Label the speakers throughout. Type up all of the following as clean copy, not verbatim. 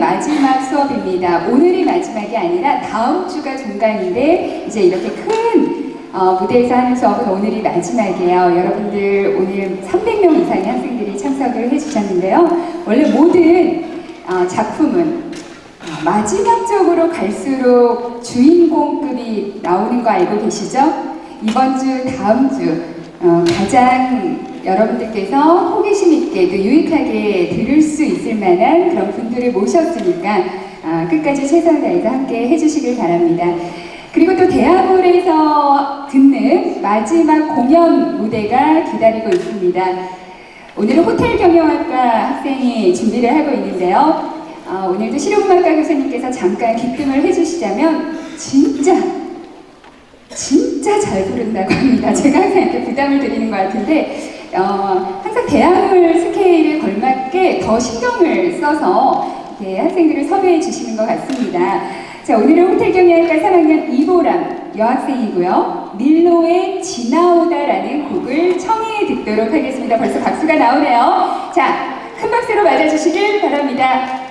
Speaker 1: 마지막 수업입니다. 오늘이 마지막이 아니라 다음 주가 종강인데 이제 이렇게 큰 무대에서 하는 수업은 오늘이 마지막이에요. 여러분들 오늘 300명 이상의 학생들이 참석을 해주셨는데요. 원래 모든 작품은 마지막적으로 갈수록 주인공급이 나오는 거 알고 계시죠? 이번 주, 다음 주 가장 여러분들께서 호기심 있게 또 유익하게 들을 수 있을 만한 그런 분들을 모셨으니까 끝까지 최선을 다해서 함께 해주시길 바랍니다. 그리고 또 대학홀에서 듣는 마지막 공연 무대가 기다리고 있습니다. 오늘은 호텔 경영학과 학생이 준비를 하고 있는데요. 오늘도 실용음악과 교수님께서 잠깐 기뜸을 해주시자면 진짜 잘 부른다고 합니다. 제가 항상 이렇게 부담을 드리는 것 같은데 항상 대학홀 스케일에 걸맞게 더 신경을 써서 이렇게 학생들을 섭외해 주시는 것 같습니다. 자, 오늘은 호텔 경영학과 3학년 이보람 여학생이고요. 밀로의 지나오다라는 곡을 청해 듣도록 하겠습니다. 벌써 박수가 나오네요. 자, 큰 박수로 맞아주시길 바랍니다.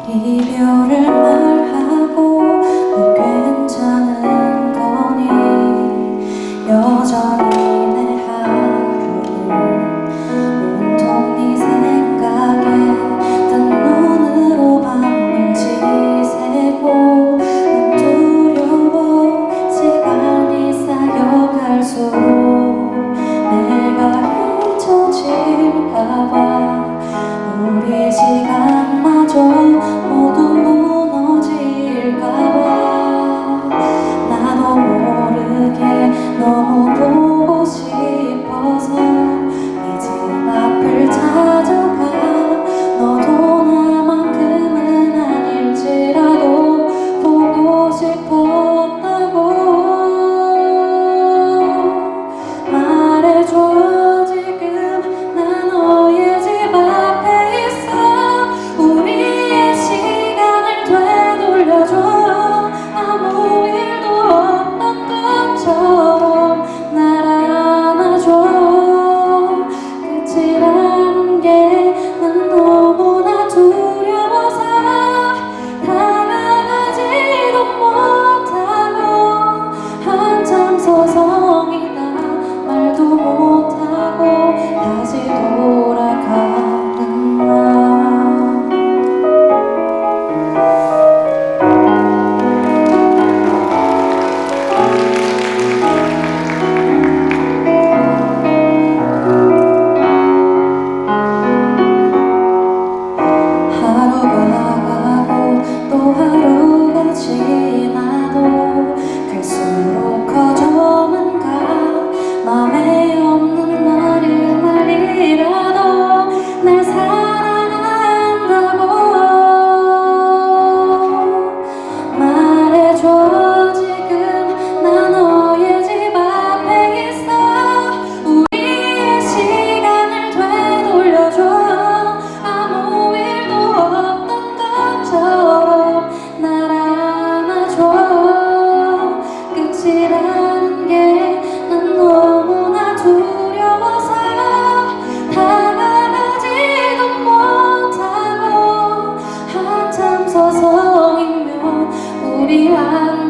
Speaker 2: 이별을 말하고 넌 괜찮은 거니 여전히 내 하루는 온통 네 생각에 뜬 눈으로 밤을 지새고 난 두려워 시간이 쌓여갈수록 내가 잊혀질까봐 우리 시간마저 모두 무너질까봐 나도 모르게 너무 보고 싶어서 네 집 앞을 찾아가 너도 나만큼은 아닐지라도 보고 싶었다고 말해줘. 지금 난 너의 집 앞에 있어. 우리의 시간을 되돌려줘. 아무 일도 없던 것처럼 날 안아줘. 끝이라는 게 난 너무나 두려워서 다가가지도 못하고 한참 서성이다 말도 못하고 다시 돌아가는 나. 하루가 가고 또 하루가 지나도 갈수록 커져만 가. 맘에 없는 말이라도 날 사랑한다고 말해줘. 지금 난 너의 집 앞에 있어. 우리의 시간을 되돌려줘. 아무 일도 없던 것처럼 날 안아줘. 끝이라는 게 난 너무나 두려워서 다가가지도 못하고 한참 서성이면 우리 한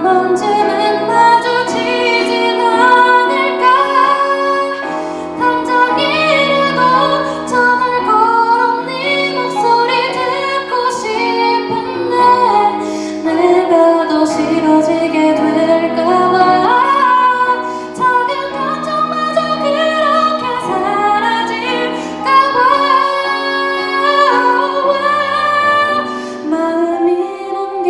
Speaker 2: 번쯤은 마주치진 않을까. 당장이라도 전화를 걸어 네 목소리 듣고 싶은데 내가 더 싫어지게 될까봐 작은 감정마저 그렇게 사라질까봐 마음이란 게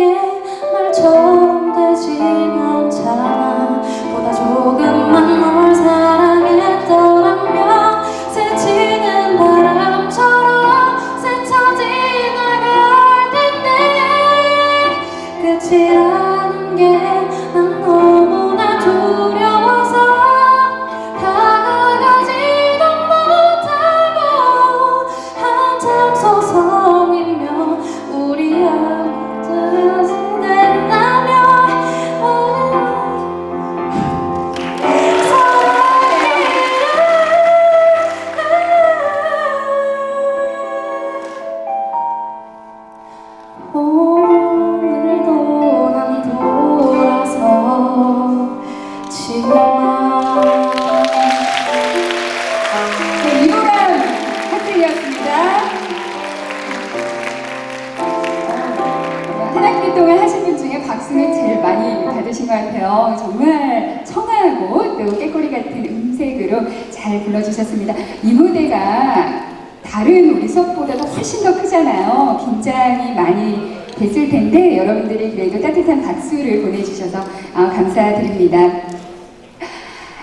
Speaker 1: 박수는 제일 많이 받으신 것 같아요. 정말 청아하고 또 깨꼬리 같은 음색으로 잘 불러주셨습니다. 이 무대가 다른 우리 수업보다도 훨씬 더 크잖아요. 긴장이 많이 됐을 텐데 여러분들이 그래도 따뜻한 박수를 보내주셔서 감사드립니다.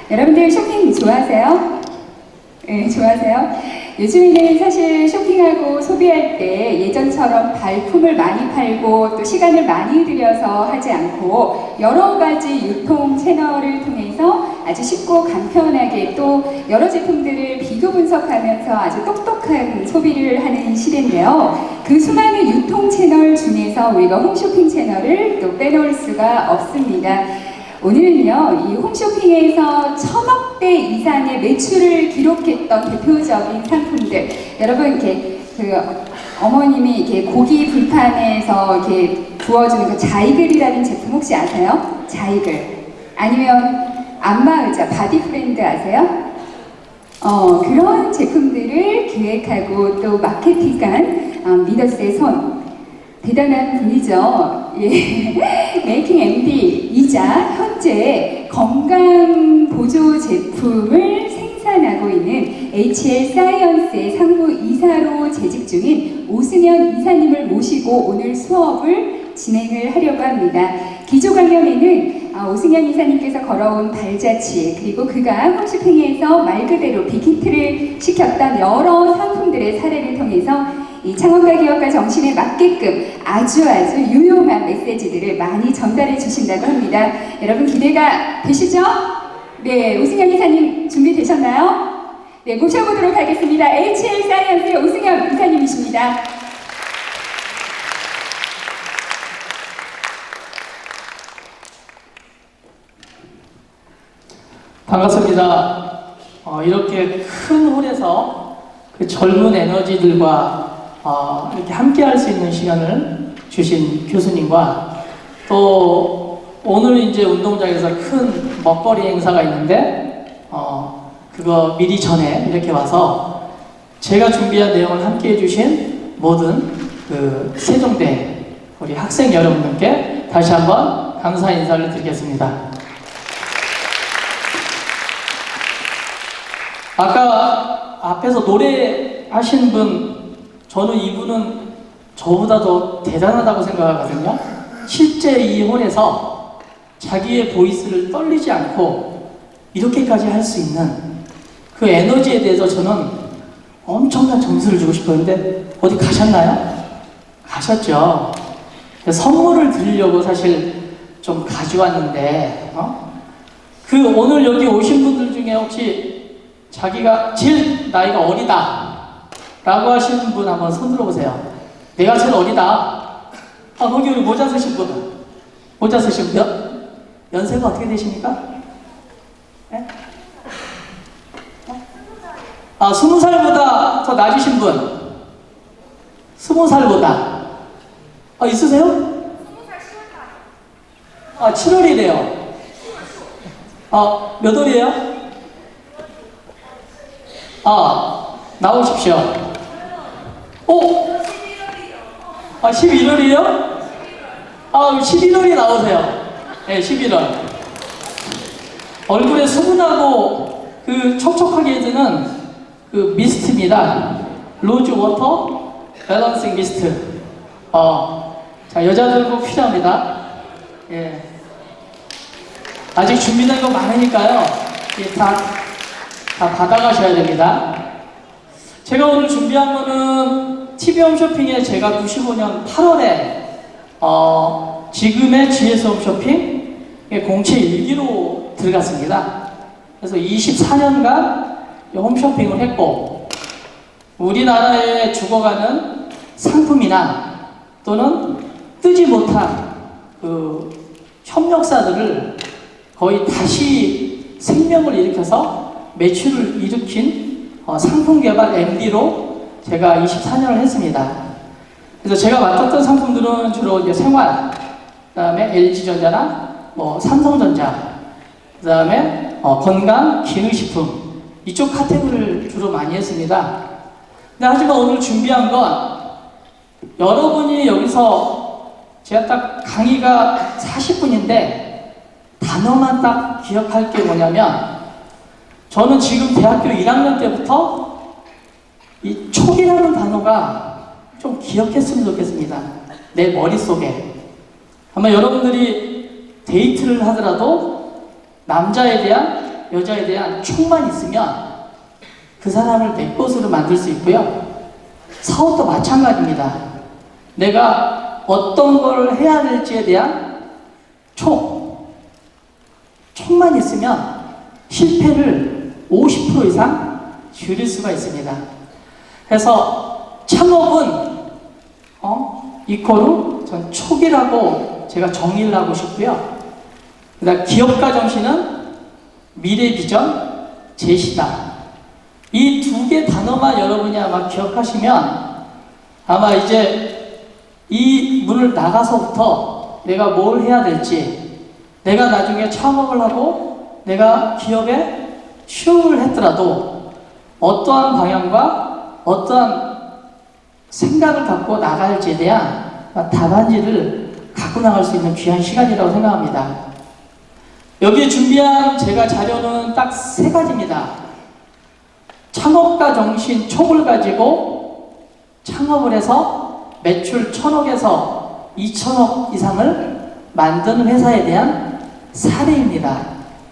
Speaker 1: 여러분들 쇼핑 좋아하세요? 네, 좋아하세요? 요즘에는 사실 쇼핑하고 소비할 때 예전처럼 발품을 많이 팔고 또 시간을 많이 들여서 하지 않고 여러 가지 유통 채널을 통해서 아주 쉽고 간편하게 또 여러 제품들을 비교 분석하면서 아주 똑똑한 소비를 하는 시대인데요. 그 수많은 유통 채널 중에서 우리가 홈쇼핑 채널을 또 빼놓을 수가 없습니다. 오늘은요, 이 홈쇼핑에서 1000억 대 이상의 매출을 기록했던 대표적인 상품들. 여러분, 이렇게 어머님이 이렇게 고기 불판에서 이렇게 구워주는 그 자이글이라는 제품 혹시 아세요? 자이글. 아니면 안마의자, 바디프렌드 아세요? 그런 제품들을 기획하고 또 마케팅한 미더스의 손. 대단한 분이죠. 예. 메이킹 MD이자 현재 건강 보조 제품을 생산하고 있는 HL 사이언스의 상무이사로 재직 중인 오승현 이사님을 모시고 오늘 수업을 진행을 하려고 합니다. 기조 강연에는 오승현 이사님께서 걸어온 발자취 그리고 그가 홈쇼핑에서 말 그대로 빅히트를 시켰던 여러 상품들의 사례를 통해서 이 창업가 기업가 정신에 맞게끔 아주 유용한 메시지들을 많이 전달해 주신다고 합니다. 여러분 기대가 되시죠? 네, 오승현 이사님 준비되셨나요? 네, 모셔보도록 하겠습니다. HL 사이언스의 오승현 이사님이십니다.
Speaker 3: 반갑습니다. 이렇게 큰 홀에서 그 젊은 에너지들과 이렇게 함께 할 수 있는 시간을 주신 교수님과 또 오늘 이제 운동장에서 큰 먹거리 행사가 있는데 그거 미리 전에 이렇게 와서 제가 준비한 내용을 함께 해주신 모든 그 세종대 우리 학생 여러분들께 다시 한번 감사 인사를 드리겠습니다. 아까 앞에서 노래하신 분, 저는 이분은 저보다 더 대단하다고 생각하거든요. 실제 이 홀에서 자기의 보이스를 떨리지 않고 이렇게까지 할 수 있는 그 에너지에 대해서 저는 엄청난 점수를 주고 싶었는데 어디 가셨나요? 가셨죠. 선물을 드리려고 사실 좀 가져왔는데 그 오늘 여기 오신 분들 중에 혹시 자기가 제일 나이가 어리다 라고 하시는 분 한번 손 들어보세요. 내가 제일 어리다. 거기 우리 모자 쓰신 분. 모자 쓰신 분. 연세가 어떻게 되십니까? 네? 20살보다 더 낮으신 분. 20살보다. 있으세요? 20살 7월이래요. 몇 월이에요? 나오십시오. 11월이요? 11월이 나오세요. 네, 11월. 얼굴에 수분하고 그 촉촉하게 해주는 그 미스트입니다. 로즈 워터 밸런싱 미스트. 자, 여자들 꼭 필요합니다. 예. 아직 준비된 거 많으니까요. 예, 다 받아가셔야 됩니다. 제가 오늘 준비한 거는 TV 홈쇼핑에 제가 95년 8월에 지금의 GS 홈쇼핑에 공채 1기로 들어갔습니다. 그래서 24년간 홈쇼핑을 했고 우리나라에 죽어가는 상품이나 또는 뜨지 못한 그 협력사들을 거의 다시 생명을 일으켜서 매출을 일으킨 상품 개발 MD로 제가 24년을 했습니다. 그래서 제가 맡았던 상품들은 주로 이제 생활, 그 다음에 LG전자나 삼성전자, 그 다음에 건강, 기능식품 이쪽 카테고리를 주로 많이 했습니다. 근데 하지만 오늘 준비한 건 여러분이 여기서 제가 딱 강의가 40분인데 단어만 딱 기억할 게 뭐냐면, 저는 지금 대학교 1학년 때부터 이 촉이라는 단어가 좀 기억했으면 좋겠습니다. 내 머릿속에. 아마 여러분들이 데이트를 하더라도 남자에 대한, 여자에 대한 촉만 있으면 그 사람을 내 것으로 만들 수 있고요. 사업도 마찬가지입니다. 내가 어떤 걸 해야 될지에 대한 촉만 있으면 실패를 50% 이상 줄일 수가 있습니다. 그래서 창업은 이코르 전 촉이라고 제가 정의를 하고 싶고요. 그다음 기업가 정신은 미래 비전 제시다. 이 두 개 단어만 여러분이 아마 기억하시면 아마 이제 이 문을 나가서부터 내가 뭘 해야 될지, 내가 나중에 창업을 하고 내가 기업에 취업을 했더라도 어떠한 방향과 어떠한 생각을 갖고 나갈지에 대한 답안지를 갖고 나갈 수 있는 귀한 시간이라고 생각합니다. 여기에 준비한 제가 자료는 딱 3가지입니다. 창업가 정신 촉을 가지고 창업을 해서 매출 1,000억에서 2,000억 이상을 만든 회사에 대한 사례입니다.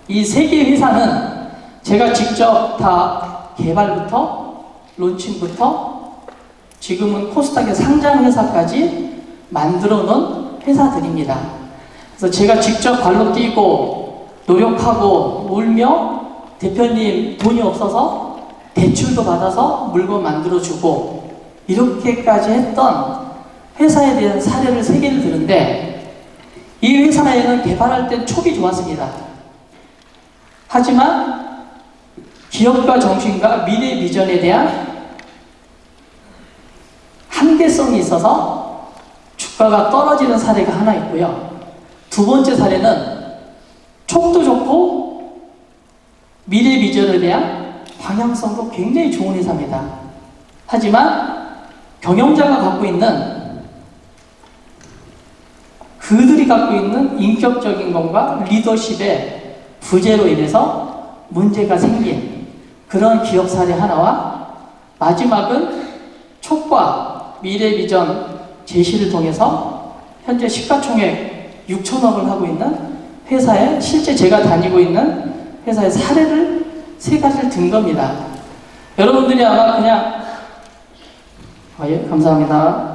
Speaker 3: 이 3개의 회사는 제가 직접 다 개발부터 론칭부터 지금은 코스닥의 상장 회사까지 만들어 놓은 회사들입니다. 그래서 제가 직접 발로 뛰고 노력하고 울며 대표님 돈이 없어서 대출도 받아서 물건 만들어주고 이렇게까지 했던 회사에 대한 사례를 3개를 들은데, 이 회사에는 개발할 땐 촉이 좋았습니다. 하지만 기업가 정신과 미래 비전에 대한 한계성이 있어서 주가가 떨어지는 사례가 하나 있고요. 2번째 사례는 촉도 좋고 미래 비전에 대한 방향성도 굉장히 좋은 회사입니다. 하지만 경영자가 갖고 있는, 그들이 갖고 있는 인격적인 것과 리더십의 부재로 인해서 문제가 생긴 그런 기업 사례 하나와, 마지막은 촉과 미래 비전 제시를 통해서 현재 시가총액 6천억을 하고 있는 회사에, 실제 제가 다니고 있는 회사의 사례를 3가지를 든 겁니다. 여러분들이 아마 그냥 예, 감사합니다.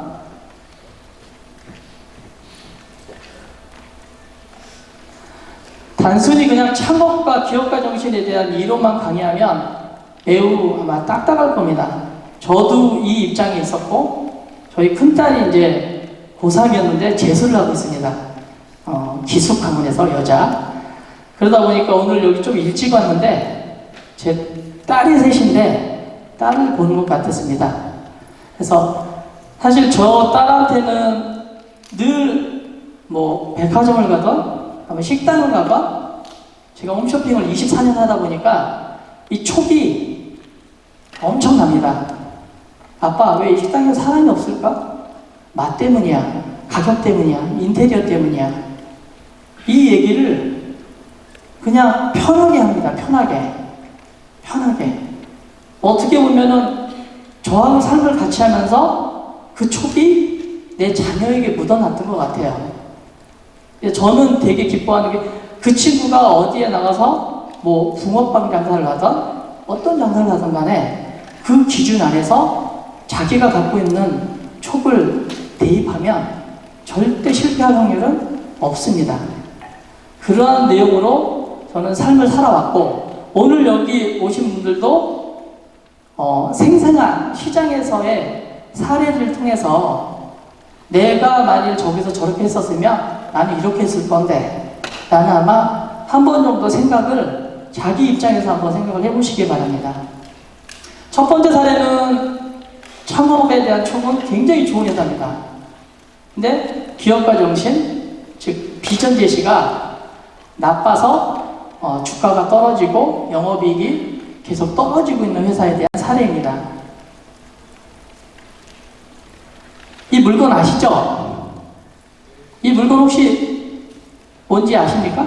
Speaker 3: 단순히 그냥 창업과 기업가 정신에 대한 이론만 강의하면 매우 아마 딱딱할 겁니다. 저도 이 입장에 있었고, 저희 큰딸이 이제 고3이었는데 재수를 하고 있습니다. 기숙학원에서 여자. 그러다 보니까 오늘 여기 좀 일찍 왔는데 제 딸이 셋인데 딸을 보는 것 같았습니다. 그래서 사실 저 딸한테는 늘 뭐 백화점을 가던 아마 식당을 가건 제가 홈쇼핑을 24년 하다 보니까 이 촉이 엄청납니다. 아빠, 왜 이 식당에 사람이 없을까? 맛 때문이야, 가격 때문이야, 인테리어 때문이야. 이 얘기를 그냥 편하게 합니다. 편하게. 어떻게 보면은 저하고 삶을 같이 하면서 그 촉이 내 자녀에게 묻어났던 것 같아요. 저는 되게 기뻐하는 게, 그 친구가 어디에 나가서 뭐 붕어빵 장사를 하던 어떤 장사를 하던 간에 그 기준 안에서 자기가 갖고 있는 촉을 대입하면 절대 실패할 확률은 없습니다. 그러한 내용으로 저는 삶을 살아왔고, 오늘 여기 오신 분들도 생생한 시장에서의 사례를 통해서 내가 만일 저기서 저렇게 했었으면 나는 이렇게 했을 건데, 나는 아마 한 번 정도 생각을 자기 입장에서 한번 생각을 해보시기 바랍니다. 첫 번째 사례는 창업에 대한 촉은 굉장히 좋은 회사입니다. 근데 기업가 정신, 즉 비전 제시가 나빠서 주가가 떨어지고 영업이익이 계속 떨어지고 있는 회사에 대한 사례입니다. 이 물건 아시죠? 이 물건 혹시 뭔지 아십니까?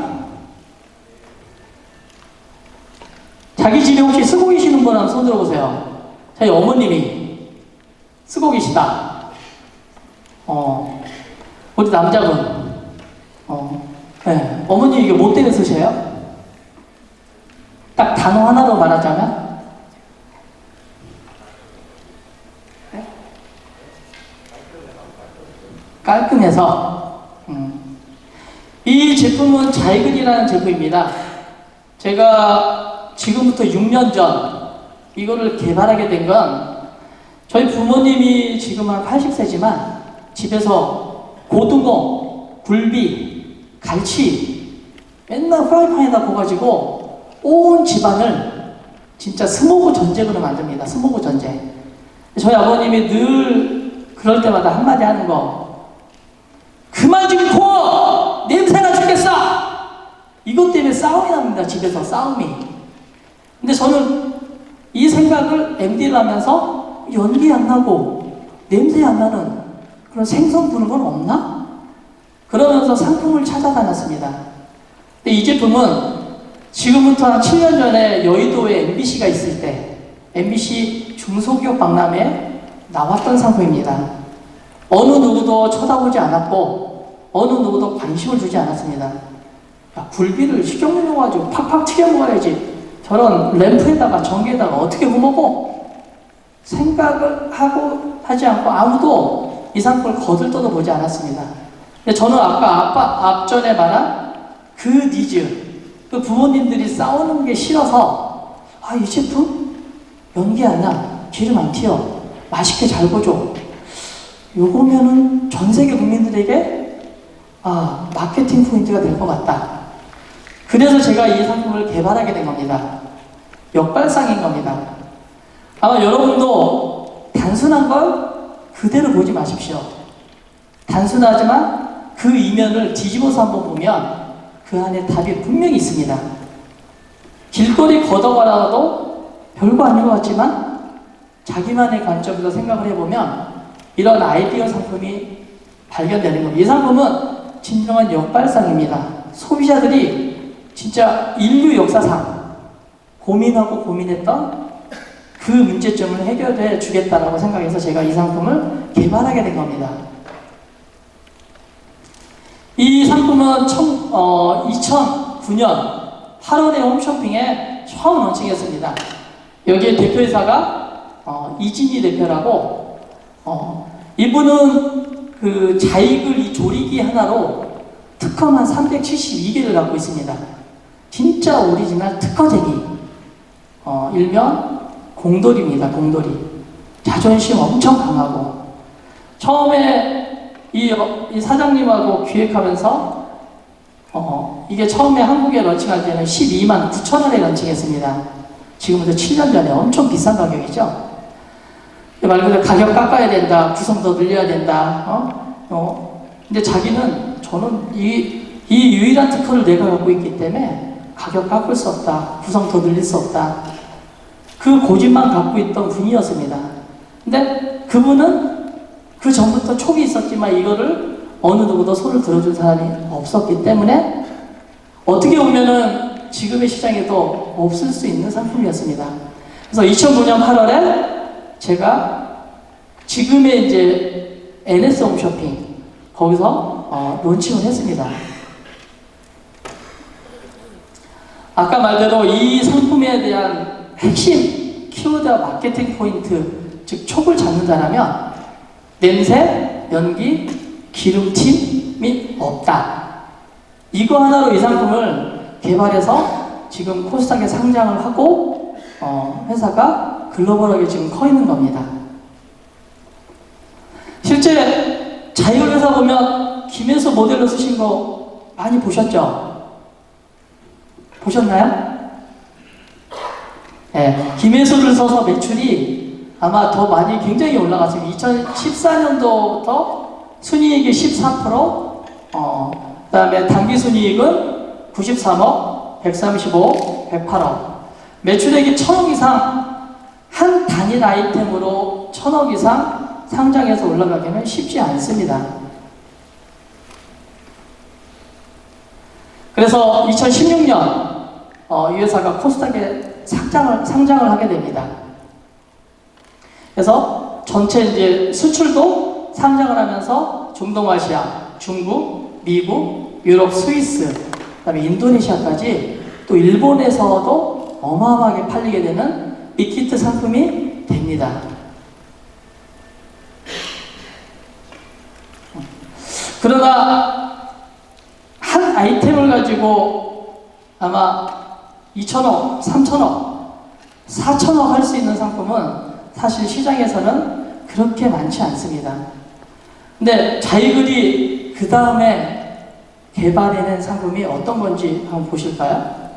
Speaker 3: 자기 집에 혹시 쓰고 계시는 분 한번 손 들어보세요. 저희 어머님이 쓰고 계시다. 우리 남자분. 네. 어머니 이게 뭐 때문에 쓰세요? 딱 단어 하나로 말하자면? 깔끔해서. 이 제품은 자이근이라는 제품입니다. 제가 지금부터 6년 전 이거를 개발하게 된 건 저희 부모님이 지금 한 80세지만 집에서 고등어, 굴비, 갈치 맨날 프라이팬에다 구워가지고 온 집안을 진짜 스모그 전쟁으로 만듭니다. 스모그 전쟁. 저희 아버님이 늘 그럴 때마다 한마디 하는 거, 그만 좀 구워! 냄새나 죽겠어! 이것 때문에 싸움이 납니다. 집에서 싸움이. 근데 저는 이 생각을 MD를 하면서 연기 안 나고 냄새 안 나는 그런 생선 부는 건 없나? 그러면서 상품을 찾아다녔습니다. 근데 이 제품은 지금부터 한 7년 전에 여의도에 MBC가 있을 때 MBC 중소기업 박람회에 나왔던 상품입니다. 어느 누구도 쳐다보지 않았고 어느 누구도 관심을 주지 않았습니다. 야, 굴비를 식용유 넣어가지고 팍팍 튀겨 먹어야지. 저런 램프에다가 전기에다가 어떻게 구워먹어? 생각을 하지 않고 아무도 이 상품을 거들떠도 보지 않았습니다. 근데 저는 아까 앞전에 말한 그 니즈, 그 부모님들이 싸우는 게 싫어서 이 제품 연기 안 나, 기름 안 튀어, 맛있게 잘 구워줘. 요거면은 전 세계 국민들에게 마케팅 포인트가 될 것 같다. 그래서 제가 이 상품을 개발하게 된 겁니다. 역발상인 겁니다. 아마 여러분도 단순한 걸 그대로 보지 마십시오. 단순하지만 그 이면을 뒤집어서 한번 보면 그 안에 답이 분명히 있습니다. 길거리 걷어가라도 별거 아닌 것 같지만 자기만의 관점에서 생각을 해보면 이런 아이디어 상품이 발견되는 겁니다. 이 상품은 진정한 역발상입니다. 소비자들이 진짜 인류 역사상 고민하고 고민했던 그 문제점을 해결해 주겠다라고 생각해서 제가 이 상품을 개발하게 된 겁니다. 이 상품은 2009년 8월에 홈쇼핑에 처음 런칭했습니다. 여기에 대표이사가 이진희 대표라고 이분은 그 자이글 이 조리기 하나로 특허만 372개를 갖고 있습니다. 진짜 오리지널 특허쟁이. 일명 공돌이입니다. 공돌이. 자존심 엄청 강하고. 처음에 이 사장님하고 기획하면서 이게 처음에 한국에 런칭할 때는 12만 9천 원에 런칭했습니다. 지금부터 7년 전에 엄청 비싼 가격이죠. 말 그대로 가격 깎아야 된다. 구성 더 늘려야 된다. 근데 자기는 저는 이 유일한 특허를 내가 갖고 있기 때문에 가격 깎을 수 없다. 구성 더 늘릴 수 없다. 그 고집만 갖고 있던 분이었습니다. 근데 그분은 그 전부터 촉이 있었지만 이거를 어느 누구도 손을 들어준 사람이 없었기 때문에 어떻게 보면은 지금의 시장에도 없을 수 있는 상품이었습니다. 그래서 2009년 8월에 제가 지금의 이제 NS 홈쇼핑 거기서 론칭을 했습니다. 아까 말대로 이 상품에 대한 핵심 키워드와 마케팅 포인트, 즉 촉을 잡는다라면 냄새, 연기, 기름침이 없다. 이거 하나로 이 상품을 개발해서 지금 코스닥에 상장을 하고 회사가 글로벌하게 지금 커 있는 겁니다. 실제 자이글 회사 보면 김혜수 모델로 쓰신 거 많이 보셨죠? 보셨나요? 네, 김혜수를 써서 매출이 아마 더 많이 굉장히 올라갔습니다. 2014년도부터 순이익이 14%, 그 다음에 당기순이익은 93억, 135, 108억. 매출액이 1000억 이상 한 단일 아이템으로 1000억 이상 상장해서 올라가기는 쉽지 않습니다. 그래서 2016년 이 회사가 코스닥에 상장을 하게 됩니다. 그래서 전체 이제 수출도 상장을 하면서 중동아시아, 중국, 미국, 유럽, 스위스, 그다음에 인도네시아까지 또 일본에서도 어마어마하게 팔리게 되는 빅히트 상품이 됩니다. 그러나 한 아이템을 가지고 아마 2천억, 3천억, 4천억 할 수 있는 상품은 사실 시장에서는 그렇게 많지 않습니다. 근데 자이글이 그 다음에 개발해낸 상품이 어떤 건지 한번 보실까요?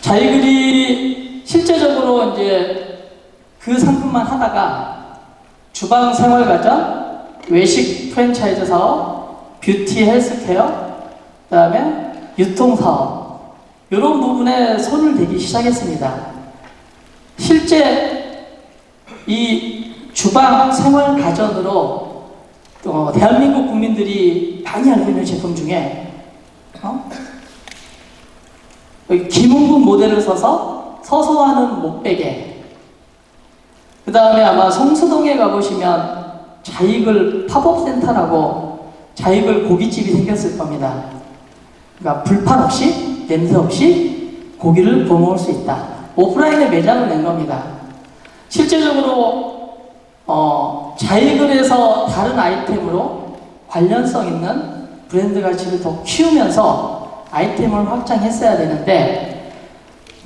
Speaker 3: 자이글이 실제적으로 이제 그 상품만 하다가 주방 생활가전, 외식 프랜차이즈 사업, 뷰티 헬스케어, 그 다음에 유통사업, 이런 부분에 손을 대기 시작했습니다. 실제 이 주방 생활가전으로 대한민국 국민들이 많이 알고 있는 제품 중에 김웅군 모델을 써서 서서 하는 목베개, 그 다음에 아마 성수동에 가보시면 자이글 팝업센터라고 자이글 고깃집이 생겼을 겁니다. 그러니까 불판 없이 냄새 없이 고기를 구워 먹을 수 있다. 오프라인에 매장을 낸 겁니다. 실제적으로 자이글에서 다른 아이템으로 관련성 있는 브랜드 가치를 더 키우면서 아이템을 확장했어야 되는데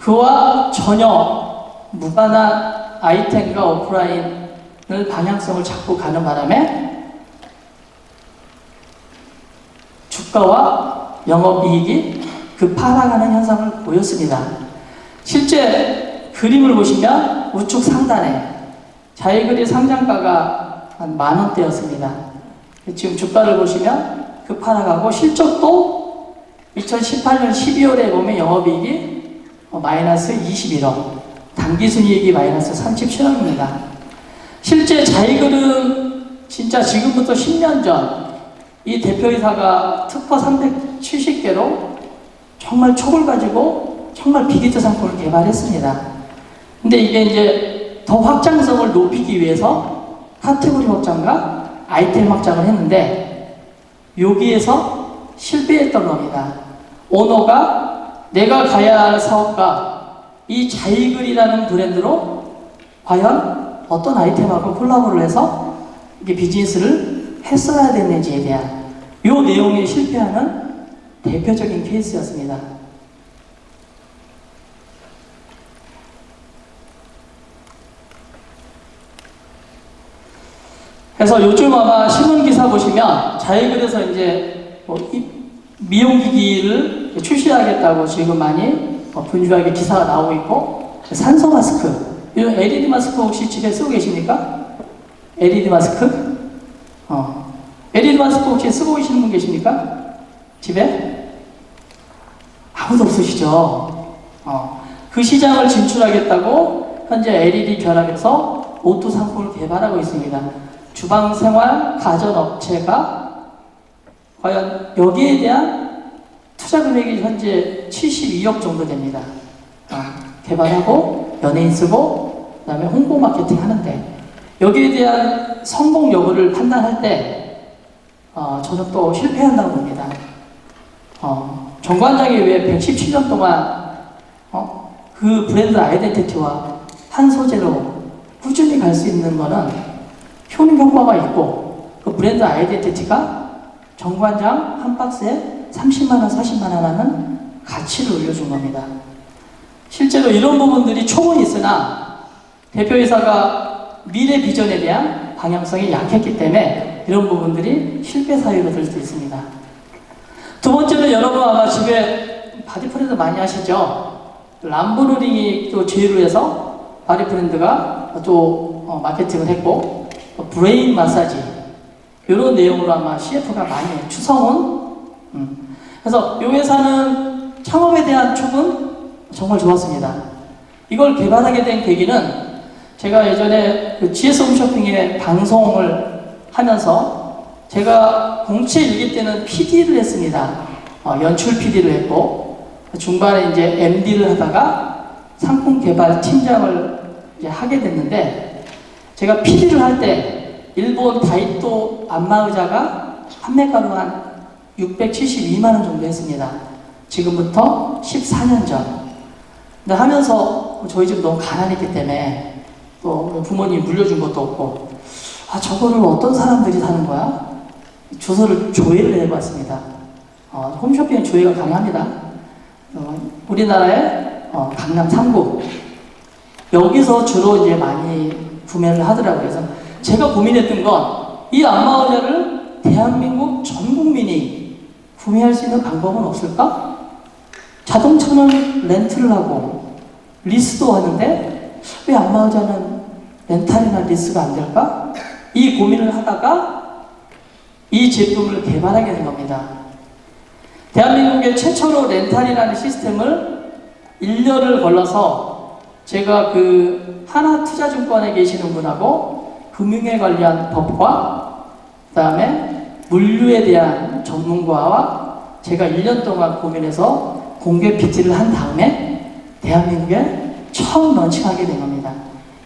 Speaker 3: 그와 전혀 무관한 아이템과 오프라인을 방향성을 잡고 가는 바람에 주가와 영업이익이 급하락하는 현상을 보였습니다. 실제 그림을 보시면 우측 상단에 자이글의 상장가가 한 10,000원대였습니다. 지금 주가를 보시면 급하락하고 실적도 2018년 12월에 보면 영업이익이 마이너스 21억, 당기순이익이 마이너스 37억입니다. 실제 자이글은 진짜 지금부터 10년 전 이 대표이사가 특허 370개로 정말 촉을 가지고 정말 빅히트 상품을 개발했습니다. 근데 이게 이제 더 확장성을 높이기 위해서 카테고리 확장과 아이템 확장을 했는데 여기에서 실패했던 겁니다. 오너가 내가 가야 할 사업과 이 자이글이라는 브랜드로 과연 어떤 아이템하고 콜라보를 해서 이게 비즈니스를 했어야 됐는지에 대한 이 내용이 실패하는 대표적인 케이스였습니다. 그래서 요즘 아마 신문기사 보시면 자이글에서 이제 미용기기를 출시하겠다고 지금 많이 분주하게 기사가 나오고 있고, 산소 마스크, 이런 LED 마스크 혹시 집에 쓰고 계십니까? LED 마스크? LED 마스크 혹시 쓰고 계시는 분 계십니까? 집에? 아무도 없으시죠? 그 시장을 진출하겠다고 현재 LED 결합해서 오토 상품을 개발하고 있습니다. 주방 생활 가전 업체가 과연 여기에 대한 투자 금액이 현재 72억 정도 됩니다. 개발하고 연예인 쓰고 그 다음에 홍보 마케팅 하는데 여기에 대한 성공 여부를 판단할 때 저는 또 실패한다고 봅니다. 정관장이 왜 117년 동안 그 브랜드 아이덴티티와 한 소재로 꾸준히 갈 수 있는 거는 효능 효과가 있고 그 브랜드 아이덴티티가 정관장 한 박스에 30만원, 40만원 하는 가치를 올려준 겁니다. 실제로 이런 부분들이 촉은 있으나 대표이사가 미래 비전에 대한 방향성이 약했기 때문에 이런 부분들이 실패 사유로 될 수 있습니다. 두 번째는 여러분 아마 집에 바디 브랜드 많이 하시죠? 람보르니 또 제휴를 해서 바디 브랜드가 또 마케팅을 했고 브레인 마사지 이런 내용으로 아마 CF가 많이 해요. 추성훈. 그래서 이 회사는 창업에 대한 촉은 정말 좋았습니다. 이걸 개발하게 된 계기는 제가 예전에 그 GS 홈쇼핑에 방송을 하면서 제가 공채 일기 때는 PD를 했습니다. 연출 PD를 했고 중반에 이제 MD를 하다가 상품 개발 팀장을 이제 하게 됐는데 제가 PD를 할 때 일본 다이또 안마의자가 판매가로 한 672만 원 정도 했습니다. 지금부터 14년 전. 근데 하면서 저희 집 너무 가난했기 때문에 또 부모님이 물려준 것도 없고 저거를 어떤 사람들이 사는 거야? 주소를 조회를 해봤습니다. 홈쇼핑은 조회가 가능합니다. 우리나라의 강남 3구 여기서 주로 이제 많이 구매를 하더라고요. 그래서 제가 고민했던 건 이 안마의자를 대한민국 전 국민이 구매할 수 있는 방법은 없을까? 자동차는 렌트를 하고 리스도 하는데 왜 안마의자는 렌탈이나 리스가 안 될까? 이 고민을 하다가 이 제품을 개발하게 된 겁니다. 대한민국의 최초로 렌탈이라는 시스템을 1년을 걸러서 제가 그 하나투자증권에 계시는 분하고 금융에 관련 법과 그 다음에 물류에 대한 전문가와 제가 1년 동안 고민해서 공개 PT를 한 다음에 대한민국에 처음 런칭하게 된 겁니다.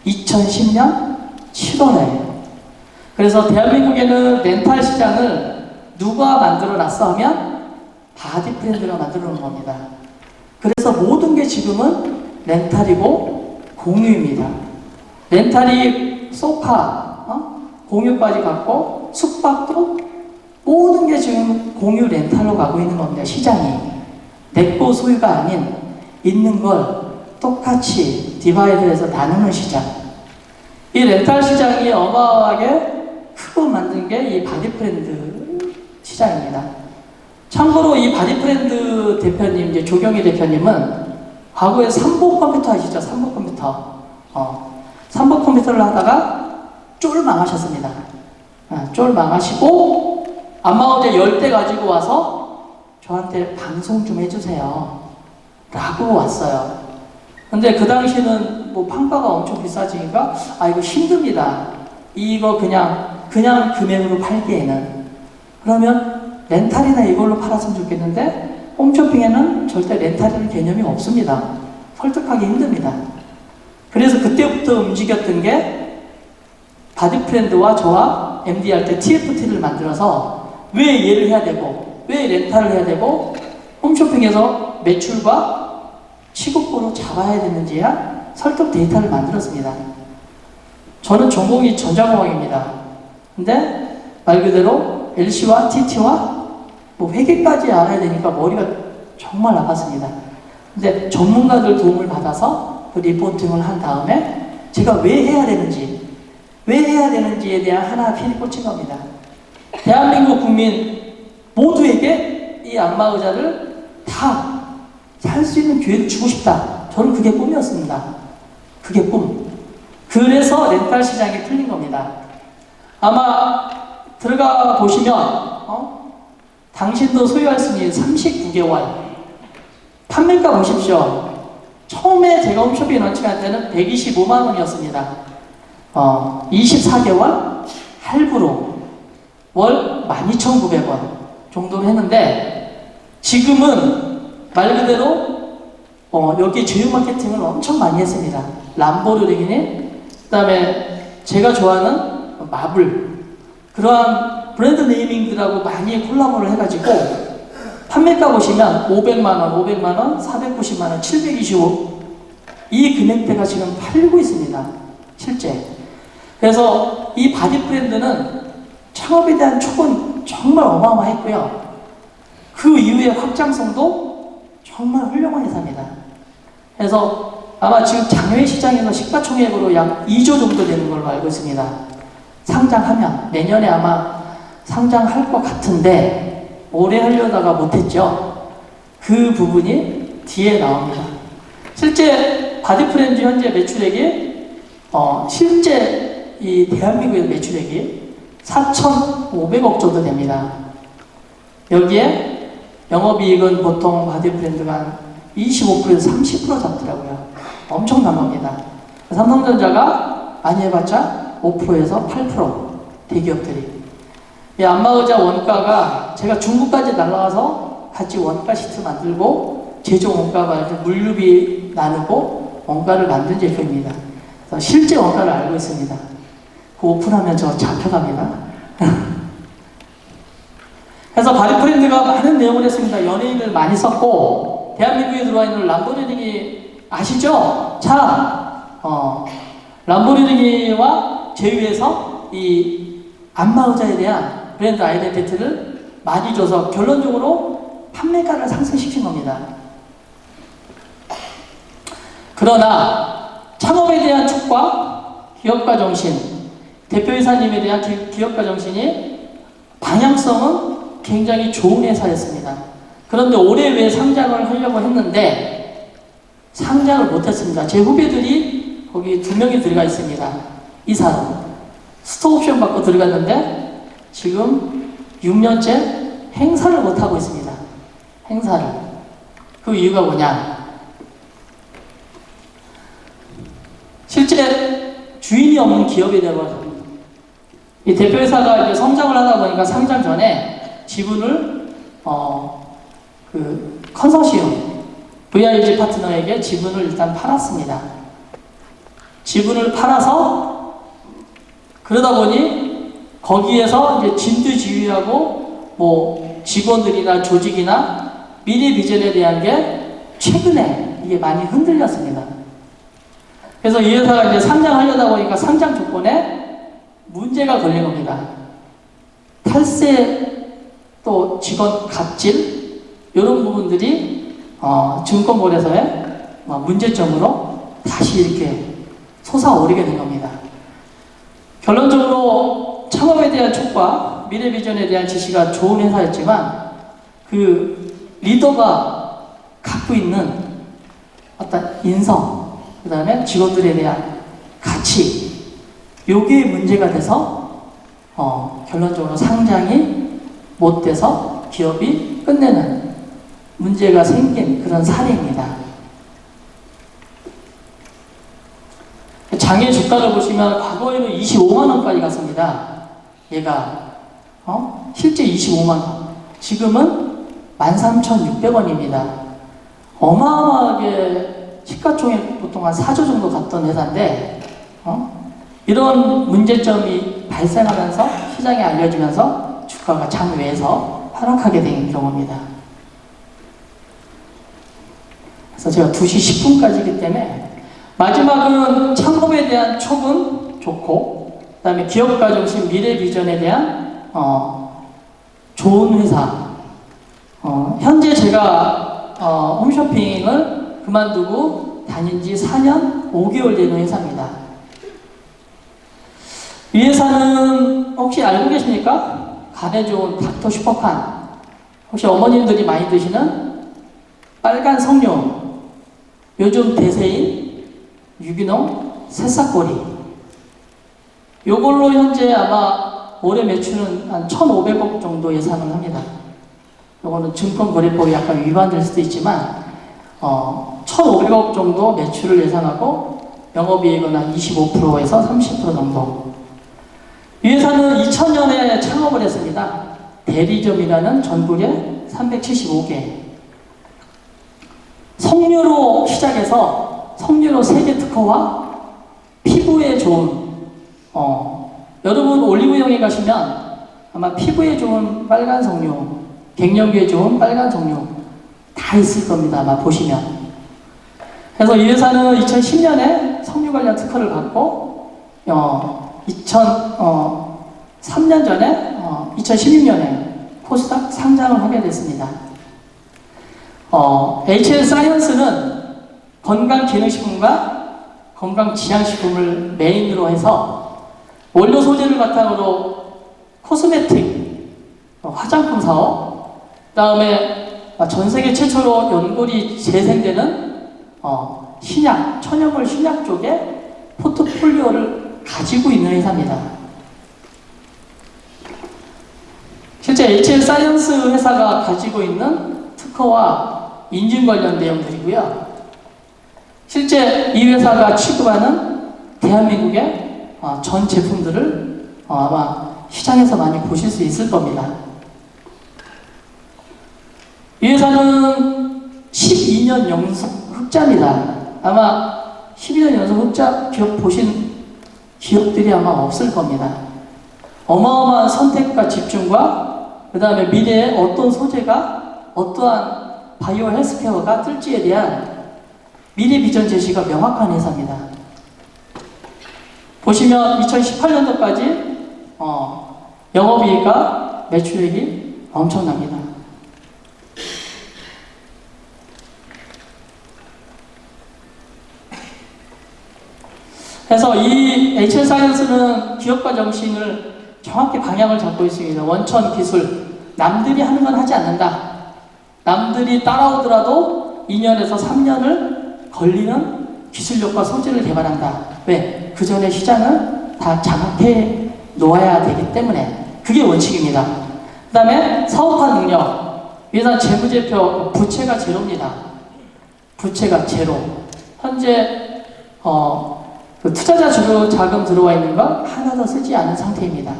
Speaker 3: 2010년 7월에. 그래서 대한민국에는 렌탈 시장을 누가 만들어 놨어 하면 바디 브랜드가 만들어 놓은 겁니다. 그래서 모든 게 지금은 렌탈이고 공유입니다. 렌탈이 소파, 공유까지 갖고 숙박도 모든 게 지금 공유 렌탈로 가고 있는 겁니다. 시장이. 내 거 소유가 아닌 있는 걸 똑같이 디바이드해서 나누는 시장. 이 렌탈 시장이 어마어마하게 크고 만든 게 이 바디 브랜드 시장입니다. 참고로 이 바디 브랜드 대표님, 이제 조경희 대표님은 과거에 삼복 컴퓨터 아시죠? 삼복 컴퓨터. 삼복 컴퓨터를 하다가 쫄 망하셨습니다. 쫄 망하시고 안마의자 10대 가지고 와서 저한테 방송 좀 해주세요. 라고 왔어요. 근데 그 당시는 뭐 판가가 엄청 비싸지니까 이거 힘듭니다. 이거 그냥 금액으로 팔기에는. 그러면 렌탈이나 이걸로 팔았으면 좋겠는데 홈쇼핑에는 절대 렌탈이라는 개념이 없습니다. 설득하기 힘듭니다. 그래서 그때부터 움직였던 게 바디프렌드와 저와 MD 할 때 TFT를 만들어서 왜 얘를 해야 되고 왜 렌탈을 해야 되고 홈쇼핑에서 매출과 시급보로 잡아야 되는지야 설득 데이터를 만들었습니다. 저는 전공이 전자공학입니다. 근데 말 그대로 LC와 TT와 뭐 회계까지 알아야 되니까 머리가 정말 나빴습니다. 근데 전문가들 도움을 받아서 그 리포팅을 한 다음에 제가 왜 해야 되는지에 대한 하나 필이 꽂힌 겁니다. 대한민국 국민 모두에게 이 안마의자를 다 살 수 있는 기회를 주고 싶다. 저는 그게 꿈이었습니다. 그게 꿈. 그래서 렌탈 시장이 틀린 겁니다. 아마 들어가 보시면 당신도 소유할 수 있는 39개월 판매가 보십시오. 처음에 제가 홈쇼핑 런칭할 때는 125만 원이었습니다. 24개월 할부로 월 12,900원 정도로 했는데 지금은 말 그대로 여기 제휴 마케팅을 엄청 많이 했습니다. 람보르기니, 그 다음에 제가 좋아하는 마블, 그러한 브랜드 네이밍들하고 많이 콜라보를 해가지고 판매가 보시면 500만원, 490만원, 725 이 금액대가 지금 팔리고 있습니다. 실제. 그래서 이 바디 브랜드는 창업에 대한 촉은 정말 어마어마했고요. 그 이후의 확장성도 정말 훌륭한 회사입니다. 그래서 아마 지금 장외 시장에서 시가총액으로 약 2조 정도 되는 걸로 알고 있습니다. 상장하면 내년에 아마 상장할 것 같은데 올해 하려다가 못했죠. 그 부분이 뒤에 나옵니다. 실제 바디프렌즈 현재 매출액이 실제 이 대한민국의 매출액이 4,500억 정도 됩니다. 여기에 영업이익은 보통 바디브랜드가 25%에서 30% 잡더라고요. 엄청난 겁니다. 삼성전자가 많이 해봤자 5%에서 8% 대기업들이. 이 안마의자 원가가 제가 중국까지 날라와서 같이 원가 시트 만들고 제조 원가가 물류비 나누고 원가를 만든 제품입니다. 그래서 실제 원가를 알고 있습니다. 그 오픈하면 저 잡혀갑니다. 그래서 바디 브랜드가 많은 내용을 했습니다. 연예인을 많이 썼고, 대한민국에 들어와 있는 람보르기니 아시죠? 차, 람보르기니와 제휴해서 이 안마의자에 대한 브랜드 아이덴티티를 많이 줘서 결론적으로 판매가를 상승시킨 겁니다. 그러나 창업에 대한 촉과 기업가 정신, 대표이사님에 대한 기업가 정신이 방향성은 굉장히 좋은 회사였습니다. 그런데 올해 왜 상장을 하려고 했는데 상장을 못했습니다. 제 후배들이 거기 2명이 들어가 있습니다. 이사로 스톡옵션 받고 들어갔는데 지금 6년째 행사를 못하고 있습니다. 행사를. 그 이유가 뭐냐? 실제 주인이 없는 기업이 되어버렸습니다. 이 대표회사가 이제 성장을 하다 보니까 상장 전에 지분을 그 컨소시엄 VIG 파트너에게 지분을 일단 팔았습니다. 지분을 팔아서 그러다 보니 거기에서 이제 진두지휘하고 뭐 직원들이나 조직이나 미래 비전에 대한 게 최근에 이게 많이 흔들렸습니다. 그래서 이 회사가 이제 상장하려다 보니까 상장 조건에 문제가 걸린 겁니다. 탈세 또 직원 갑질 이런 부분들이 증권거래소의 문제점으로 다시 이렇게 솟아오르게 된 겁니다. 결론적으로 창업에 대한 촉과 미래 비전에 대한 지시가 좋은 회사였지만 그 리더가 갖고 있는 어떤 인성, 그 다음에 직원들에 대한 가치, 요게 문제가 돼서 결론적으로 상장이 못 돼서 기업이 끝내는 문제가 생긴 그런 사례입니다. 장의 주가를 보시면 과거에는 25만원까지 갔습니다. 얘가 실제 25만원, 지금은 13,600원입니다. 어마어마하게 시가총액 보통 한 4조 정도 갔던 회사인데 이런 문제점이 발생하면서 시장에 알려지면서 주가가 장외에서 하락하게 된 경우입니다. 그래서 제가 2시 10분까지이기 때문에 마지막은 창업에 대한 촉은 좋고 그 다음에 기업가 정신 미래 비전에 대한 좋은 회사. 현재 제가 홈쇼핑을 그만두고 다닌 지 4년 5개월 되는 회사입니다. 이 회사는 혹시 알고 계십니까? 간에 좋은 닥터 슈퍼칸. 혹시 어머님들이 많이 드시는 빨간 석류, 요즘 대세인 유기농 새싹보리. 요걸로 현재 아마 올해 매출은 한 1,500억 정도 예상을 합니다. 요거는 증권거래법이 약간 위반될 수도 있지만 1,500억 정도 매출을 예상하고 영업이익은 한 25%에서 30% 정도. 이 회사는 2000년에 창업을 했습니다. 대리점이라는 전국에 375개. 석류로 시작해서 석류로 세계 특허와 피부에 좋은 여러분 올리브영에 가시면 아마 피부에 좋은 빨간 석류, 갱년기에 좋은 빨간 석류 다 있을 겁니다. 아마 보시면. 그래서 이 회사는 2010년에 석류 관련 특허를 받고 3년 전에 2016년에 코스닥 상장을 하게 됐습니다. HL 사이언스는 건강기능식품과 건강지향식품을 메인으로 해서 원료 소재를 바탕으로 코스메틱, 화장품 사업, 그 다음에 전 세계 최초로 연골이 재생되는 신약, 천연물 신약 쪽에 포트폴리오를 가지고 있는 회사입니다. 실제 HL 사이언스 회사가 가지고 있는 특허와 인증 관련 내용들이고요. 실제 이 회사가 취급하는 대한민국의 전 제품들을 아마 시장에서 많이 보실 수 있을 겁니다. 이 회사는 12년 연속 흑자입니다. 아마 12년 연속 흑자 기업 보신 기업들이 아마 없을 겁니다. 어마어마한 선택과 집중과 그 다음에 미래에 어떤 소재가 어떠한 바이오 헬스케어가 뜰지에 대한 미래 비전 제시가 명확한 회사입니다. 보시면 2018년도까지 영업이익과 매출액이 엄청납니다. 그래서 이 HL사이언스는 기업가 정신을 정확히 방향을 잡고 있습니다. 원천 기술, 남들이 하는 건 하지 않는다. 남들이 따라오더라도 2년에서 3년을 걸리는 기술력과 소재를 개발한다. 왜? 그 전에 시장을 다 장악해 놓아야 되기 때문에 그게 원칙입니다. 그 다음에 사업화 능력. 위에서 재무제표, 부채가 제로입니다. 부채가 제로. 현재 그 투자자 주도 자금 들어와 있는 거 하나도 쓰지 않은 상태입니다.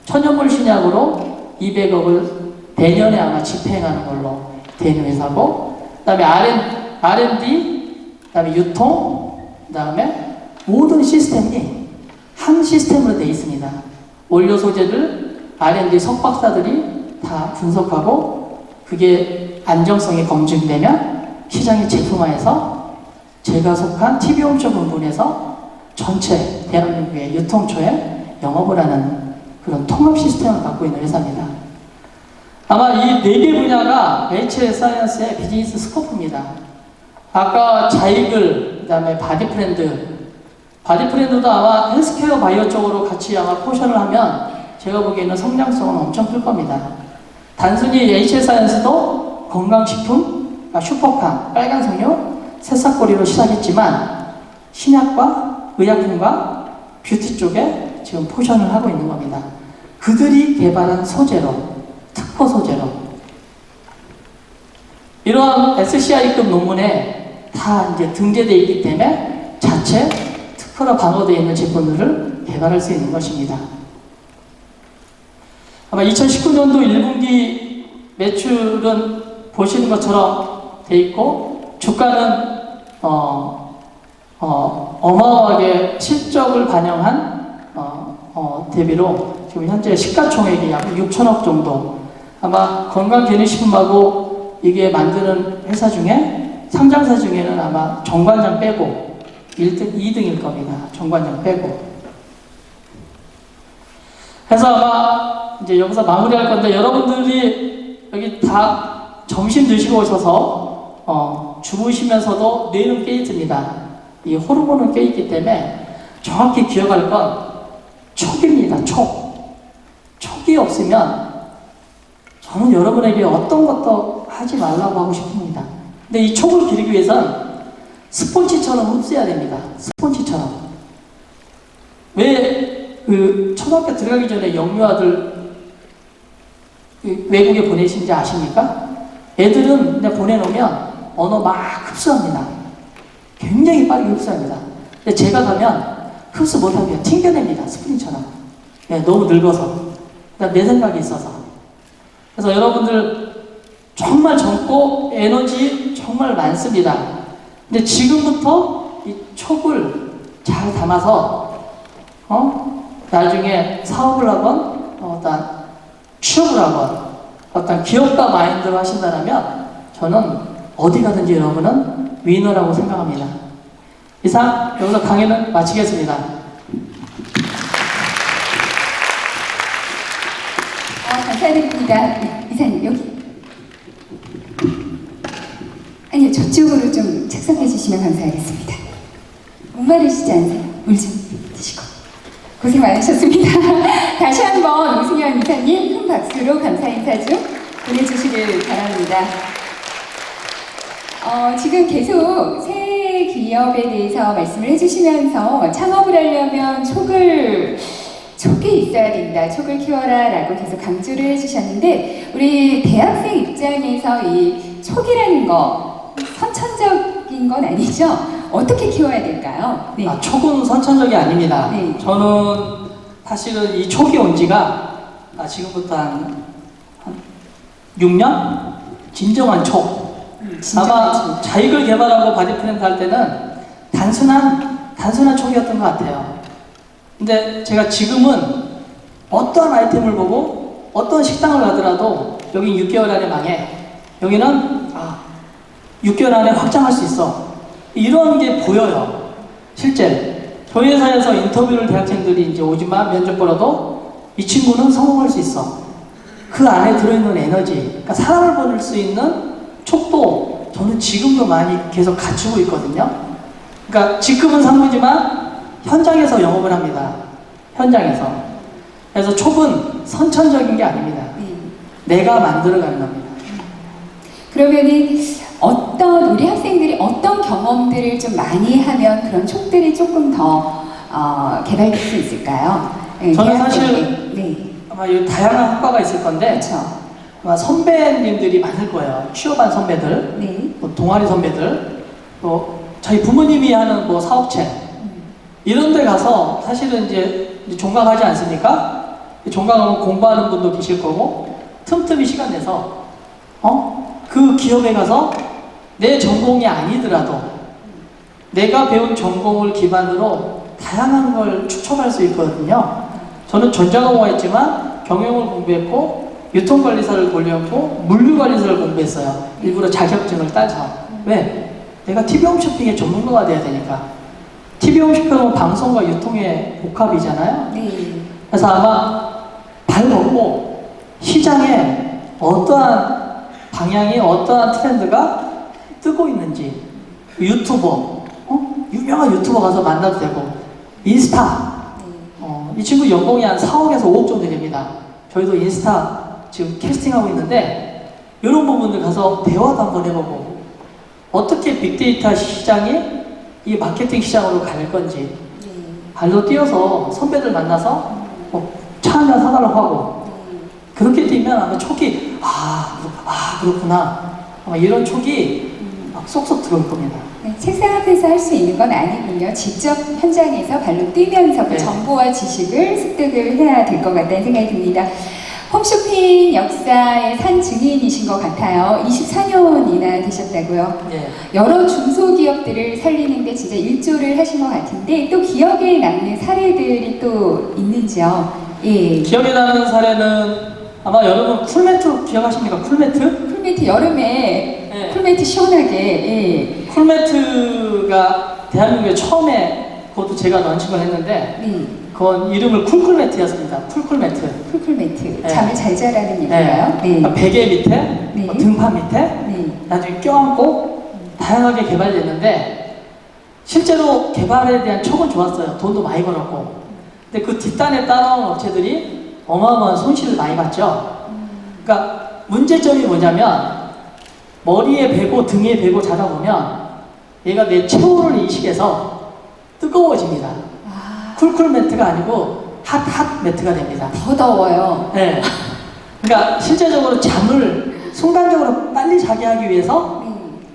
Speaker 3: 천연물 신약으로 200억을 내년에 아마 집행하는 걸로 되는 회사고, 그 다음에 R&D, 그 다음에 유통, 그 다음에 모든 시스템이 한 시스템으로 되어 있습니다. 원료 소재를 R&D 석박사들이 다 분석하고 그게 안정성이 검증되면 시장에 제품화해서 제가 속한 TV홈쇼 부분에서 전체 대한민국의 유통처에 영업을 하는 그런 통합 시스템을 갖고 있는 회사입니다. 아마 이 4개 분야가 HL사이언스의 비즈니스 스코프입니다. 아까 자이글, 그 다음에 바디프렌드도 아마 헬스케어 바이오 쪽으로 같이 아마 포션을 하면 제가 보기에는 성장성은 엄청 클 겁니다. 단순히 HL사이언스도 건강식품, 슈퍼팜, 빨간 석류, 새싹보리로 시작했지만 신약과 의약품과 뷰티 쪽에 지금 포션을 하고 있는 겁니다. 그들이 개발한 소재로, 특허 소재로 이러한 SCI급 논문에 다 이제 등재되어 있기 때문에 자체 특허로 방어되어 있는 제품들을 개발할 수 있는 것입니다. 아마 2019년도 1분기 매출은 보시는 것처럼 돼 있고 주가는 어마어마하게 실적을 반영한 대비로 지금 현재 시가총액이 약 6천억 정도. 아마 건강기능식품하고 이게 만드는 회사 중에 상장사 중에는 아마 정관장 빼고 1등, 2등일 겁니다. 정관장 빼고. 그래서 아마 이제 여기서 마무리할 건데 여러분들이 여기 다 점심 드시고 오셔서 주무시면서도 뇌는 깨있습니다. 이 호르몬은 깨있기 때문에 정확히 기억할 건 촉입니다. 촉이 없으면 저는 여러분에게 어떤 것도 하지 말라고 하고 싶습니다. 근데 이 촉을 기르기 위해서는 스폰지처럼 흡수해야 됩니다. 스폰지처럼. 왜 그 초등학교 들어가기 전에 영유아들 외국에 보내신지 아십니까? 애들은 그냥 보내놓으면 언어 막 흡수합니다. 굉장히 빨리 흡수합니다. 근데 제가 가면 흡수 못하면 튕겨냅니다. 스프링처럼. 네, 너무 늙어서. 내 생각이 있어서. 그래서 여러분들 정말 젊고 에너지 정말 많습니다. 근데 지금부터 이 촉을 잘 담아서 나중에 사업을 하건 어떤 취업을 하건 어떤 기업가 마인드로 하신다면 저는 어디 가든지 여러분은 위너라고 생각합니다. 이상 여기서 강의는 마치겠습니다.
Speaker 1: 감사드립니다. 이사님 여기. 아니요, 저쪽으로 좀 착석해 주시면 감사하겠습니다. 목마르시지 않으세요? 물 좀 드시고. 고생 많으셨습니다. 다시 한번 오승현 이사님 큰 박수로 감사 인사 좀 보내주시길 바랍니다. 지금 계속 새 기업에 대해서 말씀을 해주시면서 창업을 하려면 촉이 있어야 된다, 촉을 키워라 라고 계속 강조를 해주셨는데 우리 대학생 입장에서 이 촉이라는 거 선천적인 건 아니죠? 어떻게 키워야 될까요? 네.
Speaker 3: 촉은 선천적이 아닙니다.
Speaker 1: 네.
Speaker 3: 저는 사실은 이 촉이 온 지가 지금부터 한 6년? 진정한 촉. 아마
Speaker 1: 진짜
Speaker 3: 자익을 개발하고 바디프렌드 할 때는 단순한 촉이었던 것 같아요. 근데 제가 지금은 어떠한 아이템을 보고 어떤 식당을 가더라도 여긴 6개월 안에 망해. 여기는 6개월 안에 확장할 수 있어. 이런 게 보여요. 실제 저희 회사에서 인터뷰를 대학생들이 이제 오지만 면접 보러도 이 친구는 성공할 수 있어. 그 안에 들어있는 에너지, 그러니까 사람을 보낼 수 있는 촉도 저는 지금도 많이 계속 갖추고 있거든요. 그러니까 직급은 상무지만 현장에서 영업을 합니다. 현장에서. 그래서 촉은 선천적인 게 아닙니다. 내가 만들어가는 겁니다.
Speaker 1: 그러면은 우리 학생들이 어떤 경험들을 좀 많이 하면 그런 촉들이 조금 더 개발될 수 있을까요? 네,
Speaker 3: 저는
Speaker 1: 대학
Speaker 3: 사실
Speaker 1: 때문에. 네.
Speaker 3: 아마 이 다양한 학과가 있을 건데
Speaker 1: 그렇죠.
Speaker 3: 아마 선배님들이 많을 거예요. 취업한 선배들,
Speaker 1: 네.
Speaker 3: 뭐 동아리 선배들, 또 저희 부모님이 하는 뭐 사업체 이런 데 가서 사실은 이제 종강하지 않습니까? 종강하면 공부하는 분도 계실 거고 틈틈이 시간 내서 그 기업에 가서 내 전공이 아니더라도 내가 배운 전공을 기반으로 다양한 걸 축적할 수 있거든요. 저는 전자공학했지만 경영을 공부했고 유통관리사를 공부했고 물류관리사를 공부했어요. 일부러 자격증을 따서. 왜? 내가 TV 홈쇼핑의 전문가가 돼야 되니까. TV 홈쇼핑은 방송과 유통의 복합이잖아요.
Speaker 1: 네.
Speaker 3: 그래서 아마 발 먹고 시장에 어떠한 방향이 어떠한 트렌드가 뜨고 있는지 유튜버, 유명한 유튜버 가서 만나도 되고 인스타 이 친구 연봉이 한 4억에서 5억 정도 됩니다. 저희도 인스타 지금 캐스팅하고 있는데 이런 부분들 가서 대화도 한번 해보고 어떻게 빅데이터 시장이 이 마케팅 시장으로 갈 건지 발로 뛰어서 선배들 만나서 차 한잔 사달라고 하고 그렇게 뛰면 아마 촉이 그렇구나 아마 이런 촉이 막 쏙쏙 들어올 겁니다.
Speaker 1: 네, 책상 앞에서 할 수 있는 건 아니군요. 직접 현장에서 발로 뛰면서 그
Speaker 3: 네.
Speaker 1: 정보와 지식을 습득을 해야 될 것 같다는 생각이 듭니다. 홈쇼핑 역사의 산 증인이신 것 같아요. 24년이나 되셨다고요.
Speaker 3: 예.
Speaker 1: 여러 중소기업들을 살리는데 진짜 일조를 하신 것 같은데 또 기억에 남는 사례들이 또 있는지요? 예.
Speaker 3: 기억에 남는 사례는 아마 여러분 쿨매트 기억하십니까? 쿨매트?
Speaker 1: 쿨매트 여름에
Speaker 3: 네.
Speaker 1: 쿨매트 시원하게
Speaker 3: 쿨매트가 대한민국에 처음에 그것도 제가 런칭을 했는데 그건 이름을 쿨쿨매트였습니다. 쿨쿨매트.
Speaker 1: 쿨쿨매트
Speaker 3: 네.
Speaker 1: 잠을 잘 자라는 얘기인가요?
Speaker 3: 그러니까 베개 밑에,
Speaker 1: 네.
Speaker 3: 등판 밑에
Speaker 1: 네.
Speaker 3: 나중에 껴안고 다양하게 개발됐는데 실제로 개발에 대한 촉은 좋았어요. 돈도 많이 벌었고. 근데 그 뒷단에 따라온 업체들이 어마어마한 손실을 많이 봤죠. 그러니까 문제점이 뭐냐면 머리에 베고 등에 베고 자다 보면 얘가 내 체온을 인식해서 뜨거워집니다. 쿨쿨 매트가 아니고 핫 매트가 됩니다.
Speaker 1: 더 더워요.
Speaker 3: 네. 그러니까 실제적으로 잠을 순간적으로 빨리 자게 하기 위해서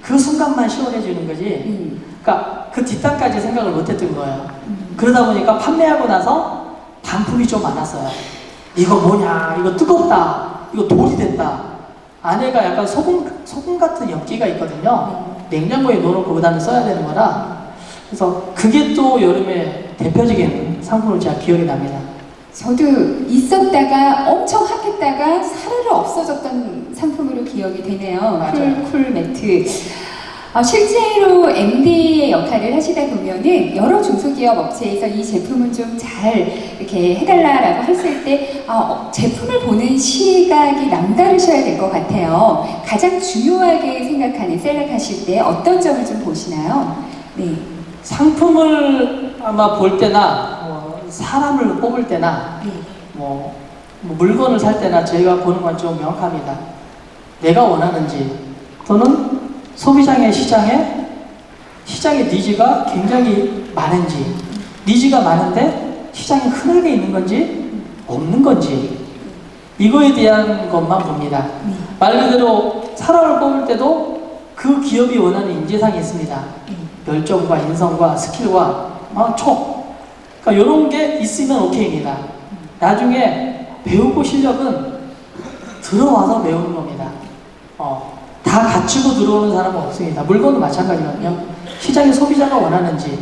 Speaker 3: 그 순간만 시원해지는 거지. 그러니까 그 뒷단까지 생각을 못했던 거예요. 그러다 보니까 판매하고 나서 반품이 좀 많았어요. 이거 뭐냐? 이거 뜨겁다. 이거 돌이 됐다. 안에가 약간 소금 같은 엽기가 있거든요. 냉장고에 넣어놓고 그 다음에 써야 되는 거라. 그래서 그게 또 여름에 대표적인 상품으로 제가 기억이 납니다.
Speaker 1: 저도 있었다가 엄청 핫했다가 사르르 없어졌던 상품으로 기억이 되네요.
Speaker 3: 맞아요.
Speaker 1: 쿨 매트. 실제로 MD의 역할을 하시다 보면은 여러 중소기업 업체에서 이 제품은 좀 잘 이렇게 해달라라고 했을 때 제품을 보는 시각이 남다르셔야 될 것 같아요. 가장 중요하게 생각하는 셀렉하실 때 어떤 점을 좀 보시나요? 네.
Speaker 3: 상품을 아마 볼 때나 사람을 뽑을 때나 뭐 물건을 살 때나 저희가 보는 건 좀 명확합니다. 내가 원하는지 또는 소비자의 시장의 니즈가 굉장히 많은지 니즈가 많은데 시장이 흔하게 있는 건지 없는 건지 이거에 대한 것만 봅니다. 말 그대로 사람을 뽑을 때도 그 그 기업이 원하는 인재상이 있습니다. 열정과 인성과 스킬과 총. 그러니까 이런 게 있으면 오케이입니다. 나중에 배우고 실력은 들어와서 배우는 겁니다. 다 갖추고 들어오는 사람은 없습니다. 물건도 마찬가지거든요. 시장에 소비자가 원하는지,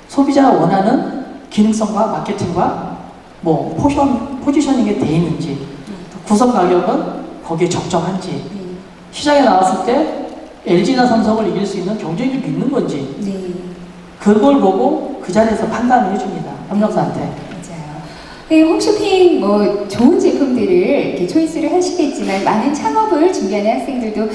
Speaker 3: 소비자가 원하는 기능성과 마케팅과 뭐 포지셔닝이 돼 있는지, 구성 가격은 거기에 적정한지, 시장에 나왔을 때 LG나 삼성을 이길 수 있는 경쟁력이 있는 건지,
Speaker 1: 네.
Speaker 3: 그걸 보고 그 자리에서 판단을 해줍니다. 협력사한테.
Speaker 1: 맞아요. 네, 홈쇼핑 뭐 좋은 제품들을 이렇게 초이스를 하시겠지만 많은 창업을 준비하는 학생들도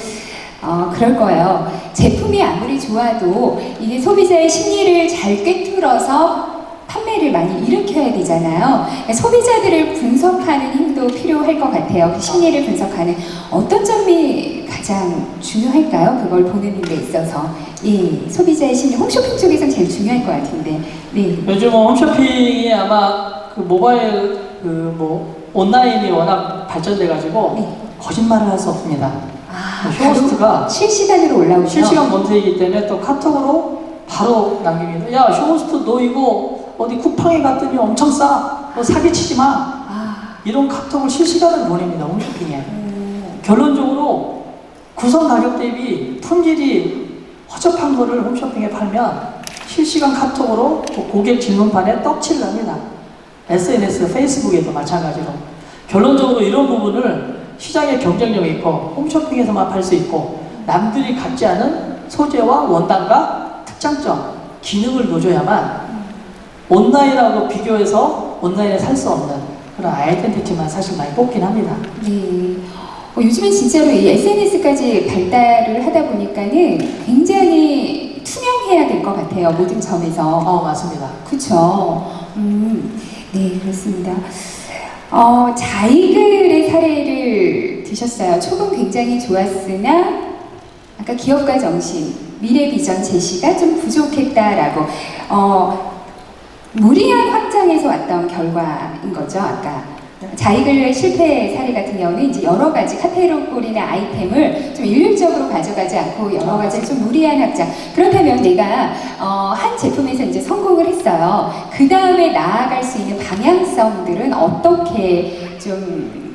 Speaker 1: 그럴 거예요. 제품이 아무리 좋아도 이게 소비자의 심리를 잘 꿰뚫어서 판매를 많이 일으켜야 되잖아요. 소비자들을 분석하는 힘도 필요할 것 같아요. 그 심리를 분석하는 어떤 점이 가장 중요할까요? 그걸 보는 데 있어서. 예, 소비자의 심리, 홈쇼핑 쪽에서는 제일 중요할 것 같은데. 네.
Speaker 3: 요즘 홈쇼핑이 아마 그 모바일 온라인이 워낙 발전돼가지고
Speaker 1: 네.
Speaker 3: 거짓말을 할 수 없습니다. 쇼호스트가
Speaker 1: 실시간으로 올라오죠.
Speaker 3: 실시간 검색이기 때문에 또 카톡으로 바로 남깁니다. 야, 쇼호스트 너 이거 어디 쿠팡에 갔더니 엄청 싸. 너 사기치지 마. 이런 카톡을 실시간으로 보냅니다. 홈쇼핑에. 결론적으로 구성 가격 대비 품질이 허접한 거를 홈쇼핑에 팔면 실시간 카톡으로 고객 질문판에 떡칠을 합니다. SNS, 페이스북에도 마찬가지로. 결론적으로 이런 부분을 시장에 경쟁력이 있고 홈쇼핑에서만 팔 수 있고 남들이 갖지 않은 소재와 원단과 특장점, 기능을 넣어줘야만 온라인하고 비교해서 온라인에 살 수 없는 그런 아이덴티티만 사실 많이 뽑긴 합니다.
Speaker 1: 네. 요즘은 진짜로 이 SNS까지 발달을 하다 보니까는 굉장히 투명해야 될 것 같아요. 모든 점에서.
Speaker 3: 맞습니다.
Speaker 1: 그쵸. 네, 그렇습니다. 자이글의 사례를 드셨어요. 초봉 굉장히 좋았으나 아까 기업가 정신, 미래 비전 제시가 좀 부족했다라고 무리한 확장에서 왔던 결과인 거죠. 아까 자이글 실패 사례 같은 경우는 이제 여러 가지 카테고리나 아이템을 좀 일률적으로 가져가지 않고 여러 가지 좀 무리한 확장. 그렇다면 내가 한 제품에서 이제 성공을 했어요. 그 다음에 나아갈 수 있는 방향성들은 어떻게 좀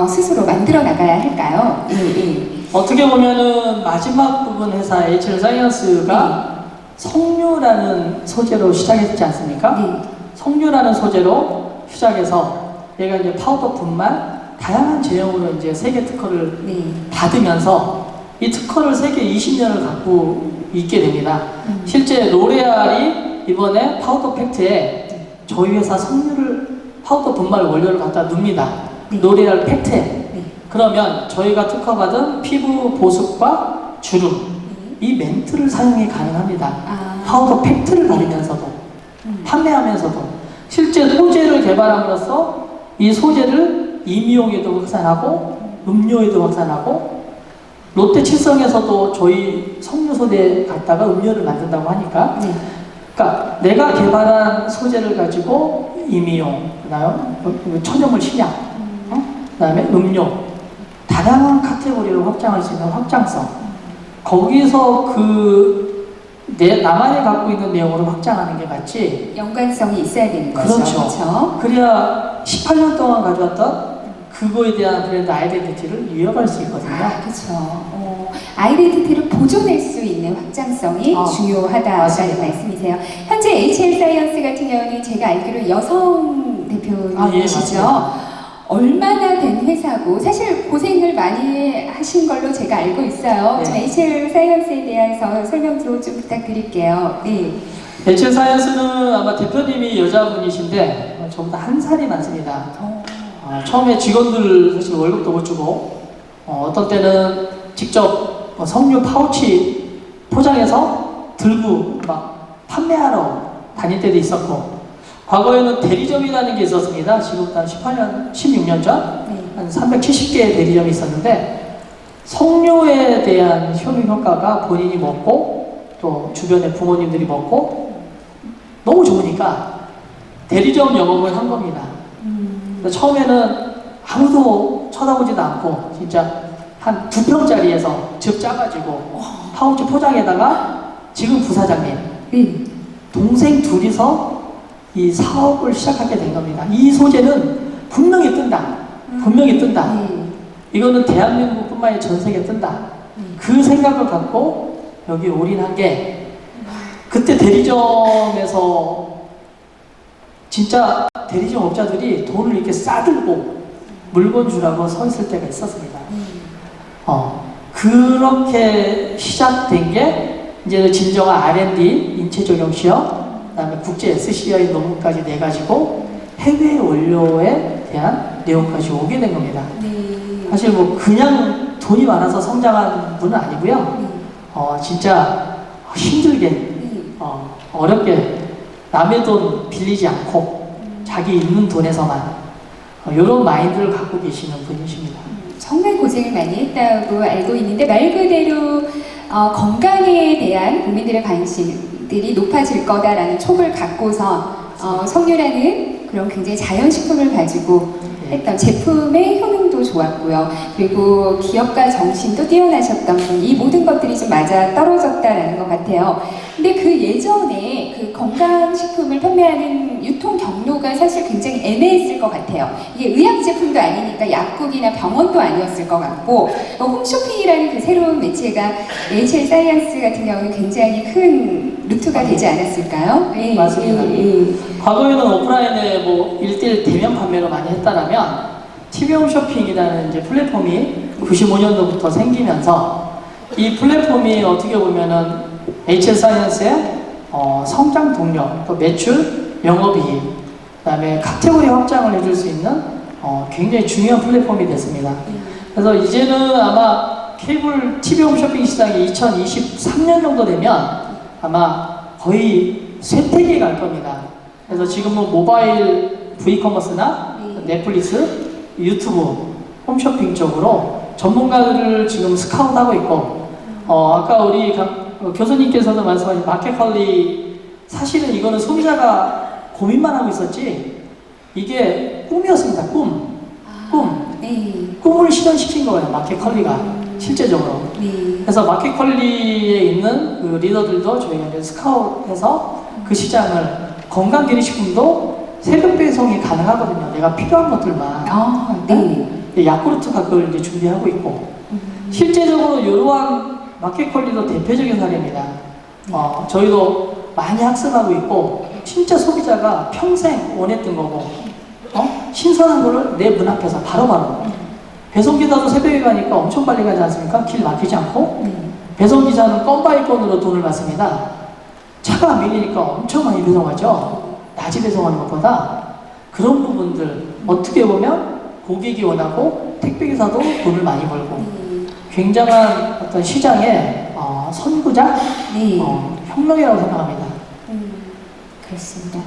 Speaker 1: 스스로 만들어 나가야 할까요? 예.
Speaker 3: 어떻게 보면은 마지막 부분 회사 HR 사이언스가 석류라는 소재로 시작했지 않습니까?
Speaker 1: 네.
Speaker 3: 석류라는 소재로 시작해서 얘가 이제 파우더 분말 다양한 제형으로 이제 세계 특허를
Speaker 1: 네.
Speaker 3: 받으면서 이 특허를 세계 20년을 갖고 있게 됩니다. 실제 로레알이 이번에 파우더 팩트에 저희 회사 석류를 파우더 분말 원료를 갖다 눕니다.
Speaker 1: 네.
Speaker 3: 로레알 팩트에.
Speaker 1: 네.
Speaker 3: 그러면 저희가 특허받은 피부 보습과 주름 이 멘트를 사용이 가능합니다. 파우더 팩트를 바르면서도 판매하면서도 실제 소재를 개발함으로써 이 소재를 임용에도 확산하고 음료에도 확산하고 롯데 칠성에서도 저희 석류 소재 갖다가 음료를 만든다고 하니까
Speaker 1: 네.
Speaker 3: 그러니까 내가 개발한 소재를 가지고 임용, 그다음 천연물 식량, 그다음에 음료 다양한 카테고리로 확장할 수 있는 확장성 거기서 나만이 갖고 있는 내용으로 확장하는 게 맞지.
Speaker 1: 연관성이 있어야 되는 거죠.
Speaker 3: 그렇죠. 그래야 18년 동안 가져왔던 그거에 대한 브랜드 아이덴티티를 이어갈 수 있거든요.
Speaker 1: 그렇죠. 아이덴티티를 보존할 수 있는 확장성이 중요하다라는
Speaker 3: 맞습니다.
Speaker 1: 말씀이세요. 현재 HR 사이언스 같은 경우는 제가 알기로 여성 대표님이시죠. 얼마나 된 회사고 사실 고생을 많이 하신 걸로 제가 알고 있어요.
Speaker 3: 네.
Speaker 1: 좀 HR 사이언스에 대해서 설명 좀 부탁드릴게요. 네.
Speaker 3: HR 사이언스는 아마 대표님이 여자분이신데 저보다 한 살이 많습니다. 처음에 직원들 사실 월급도 못 주고 어떤 때는 직접 석류 파우치 포장해서 들고 막 판매하러 다닐 때도 있었고 과거에는 대리점이라는 게 있었습니다. 지금부터 한 18년, 16년 전 한 370개의 대리점이 있었는데 석류에 대한 효과가 본인이 먹고 또 주변의 부모님들이 먹고 너무 좋으니까 대리점 영업을 한 겁니다. 처음에는 아무도 쳐다보지도 않고 진짜 한 2평짜리에서 집 짜가지고 파우치 포장에다가 지금 부사장님
Speaker 1: 네.
Speaker 3: 동생 둘이서 이 사업을 시작하게 된 겁니다. 이 소재는 분명히 뜬다. 분명히 뜬다.
Speaker 1: 네.
Speaker 3: 이거는 대한민국뿐만 아니라 전 세계에 뜬다. 그 생각을 갖고 여기 올인한 게 그때 대리점에서 진짜 대리점 업자들이 돈을 이렇게 싸들고 물건 주라고 서 있을 때가 있었습니다. 그렇게 시작된 게 이제 진정한 R&D, 인체 적용 시험, 그다음에 국제 SCI 논문까지 내 가지고 해외 원료에 대한 내용까지 오게 된 겁니다.
Speaker 1: 네.
Speaker 3: 사실 뭐 그냥 돈이 많아서 성장한 분은 아니고요. 진짜 힘들게 어렵게 남의 돈 빌리지 않고 자기 있는 돈에서만 이런 마인드를 갖고 계시는 분이십니다.
Speaker 1: 정말 고생을 많이 했다고 알고 있는데 말 그대로 건강에 대한 국민들의 관심들이 높아질 거다라는 촉을 갖고서 석류라는 그런 굉장히 자연식품을 가지고 했던 제품의 효능도 좋았고요. 그리고 기업가 정신도 뛰어나셨던 분, 이 모든 것들이 좀 맞아 떨어졌다라는 것 같아요. 근데 그 예전에 그 건강식품을 판매하는 유통 경로가 사실 굉장히 애매했을 것 같아요. 이게 의약 제품도 아니니까 약국이나 병원도 아니었을 것 같고, 홈쇼핑이라는 그 새로운 매체가 네이처 사이언스 같은 경우는 굉장히 큰 루트가 되지 않았을까요? 네,
Speaker 3: 맞습니다.
Speaker 1: 네.
Speaker 3: 과거에는 오프라인에 뭐 1대1 대면 판매로 많이 했다라면 TV홈 쇼핑이라는 이제 플랫폼이 95년도부터 생기면서 이 플랫폼이 어떻게 보면은 HL 사이언스의 성장 동력, 또 매출, 영업이익, 그다음에 카테고리 확장을 해줄 수 있는 굉장히 중요한 플랫폼이 됐습니다. 그래서 이제는 아마 케이블 TV홈 쇼핑 시장이 2023년 정도 되면 아마 거의 쇠퇴기에 갈 겁니다. 그래서 지금 뭐 모바일 V커머스나 넷플릭스, 유튜브, 홈쇼핑 쪽으로 전문가들을 지금 스카웃하고 있고, 아까 우리 교수님께서도 말씀하신 마켓컬리, 사실은 이거는 소비자가 고민만 하고 있었지 이게 꿈이었습니다. 꿈.
Speaker 1: 네.
Speaker 3: 꿈을 실현시킨 거예요. 마켓컬리가 실제적으로.
Speaker 1: 네.
Speaker 3: 그래서 마켓컬리에 있는 그 리더들도 저희가 이제 스카웃해서 그 시장을, 건강 기능식품도 새벽 배송이 가능하거든요. 내가 필요한 것들만.
Speaker 1: 네.
Speaker 3: 야쿠르트가 그걸 이제 준비하고 있고, 실제적으로 이러한 마켓컬리도 대표적인 사례입니다. 저희도 많이 학습하고 있고, 진짜 소비자가 평생 원했던 거고, 신선한 거를 내 문 앞에서 바로바로. 배송기사도 새벽에 가니까 엄청 빨리 가지 않습니까? 길 막히지 않고. 배송기사는 건바이건으로 돈을 받습니다. 차가 밀리니까 엄청 많이 배송하죠. 낮에 배송하는 것보다. 그런 부분들 어떻게 보면 고객이 원하고 택배기사도 돈을 많이 벌고 굉장한 어떤 시장의 선구자,
Speaker 1: 네.
Speaker 3: 혁명이라고 생각합니다.
Speaker 1: 그렇습니다.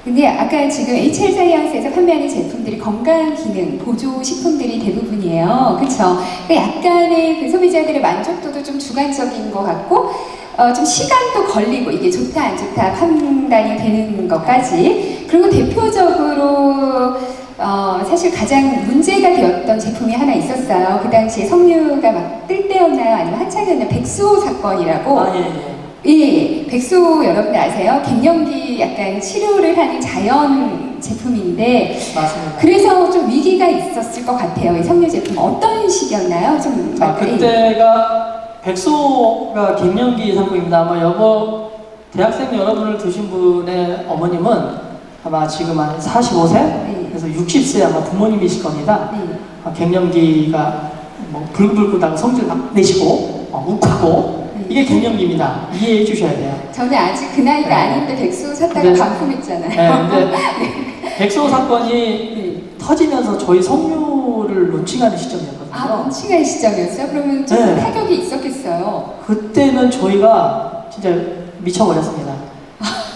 Speaker 1: 근데 아까 지금 HL 사이언스에서 판매하는 제품들이 건강 기능 보조 식품들이 대부분이에요. 그렇죠? 약간의 그 소비자들의 만족도도 좀 주관적인 것 같고, 좀 시간도 걸리고 이게 좋다 안 좋다 판단이 되는 것까지. 그리고 대표적으로 사실 가장 문제가 되었던 제품이 하나 있었어요. 그 당시에 석류가 막 뜰 때였나요? 아니면 한창이었나요? 백수호 사건이라고. 예, 백수 여러분 아세요? 갱년기 약간 치료를 하는 자연 제품인데,
Speaker 3: 맞습니다.
Speaker 1: 그래서 좀 위기가 있었을 것 같아요. 이 석류 제품 어떤 시기였나요? 좀
Speaker 3: 그때가 백소가 갱년기 상품입니다. 아마 대학생 여러분을 두신 분의 어머님은 아마 지금 한 45세?
Speaker 1: 네.
Speaker 3: 그래서 60세 아마 부모님이실 겁니다.
Speaker 1: 네.
Speaker 3: 갱년기가 뭐 불긋불긋하고 성질 막 내시고 욱하고 이게 갱년기입니다. 이해해 주셔야 돼요.
Speaker 1: 저는 아직 그 나이가
Speaker 3: 네.
Speaker 1: 아닌데 백수 샀다가
Speaker 3: 근데-
Speaker 1: 반품했잖아요.
Speaker 3: 네, 근데 백소 사건이 터지면서 저희 석류를 론칭하는 시점이었거든요.
Speaker 1: 론칭할 시점이었어요? 그러면 좀
Speaker 3: 네.
Speaker 1: 타격이 있었겠어요.
Speaker 3: 그때는 저희가 진짜 미쳐버렸습니다.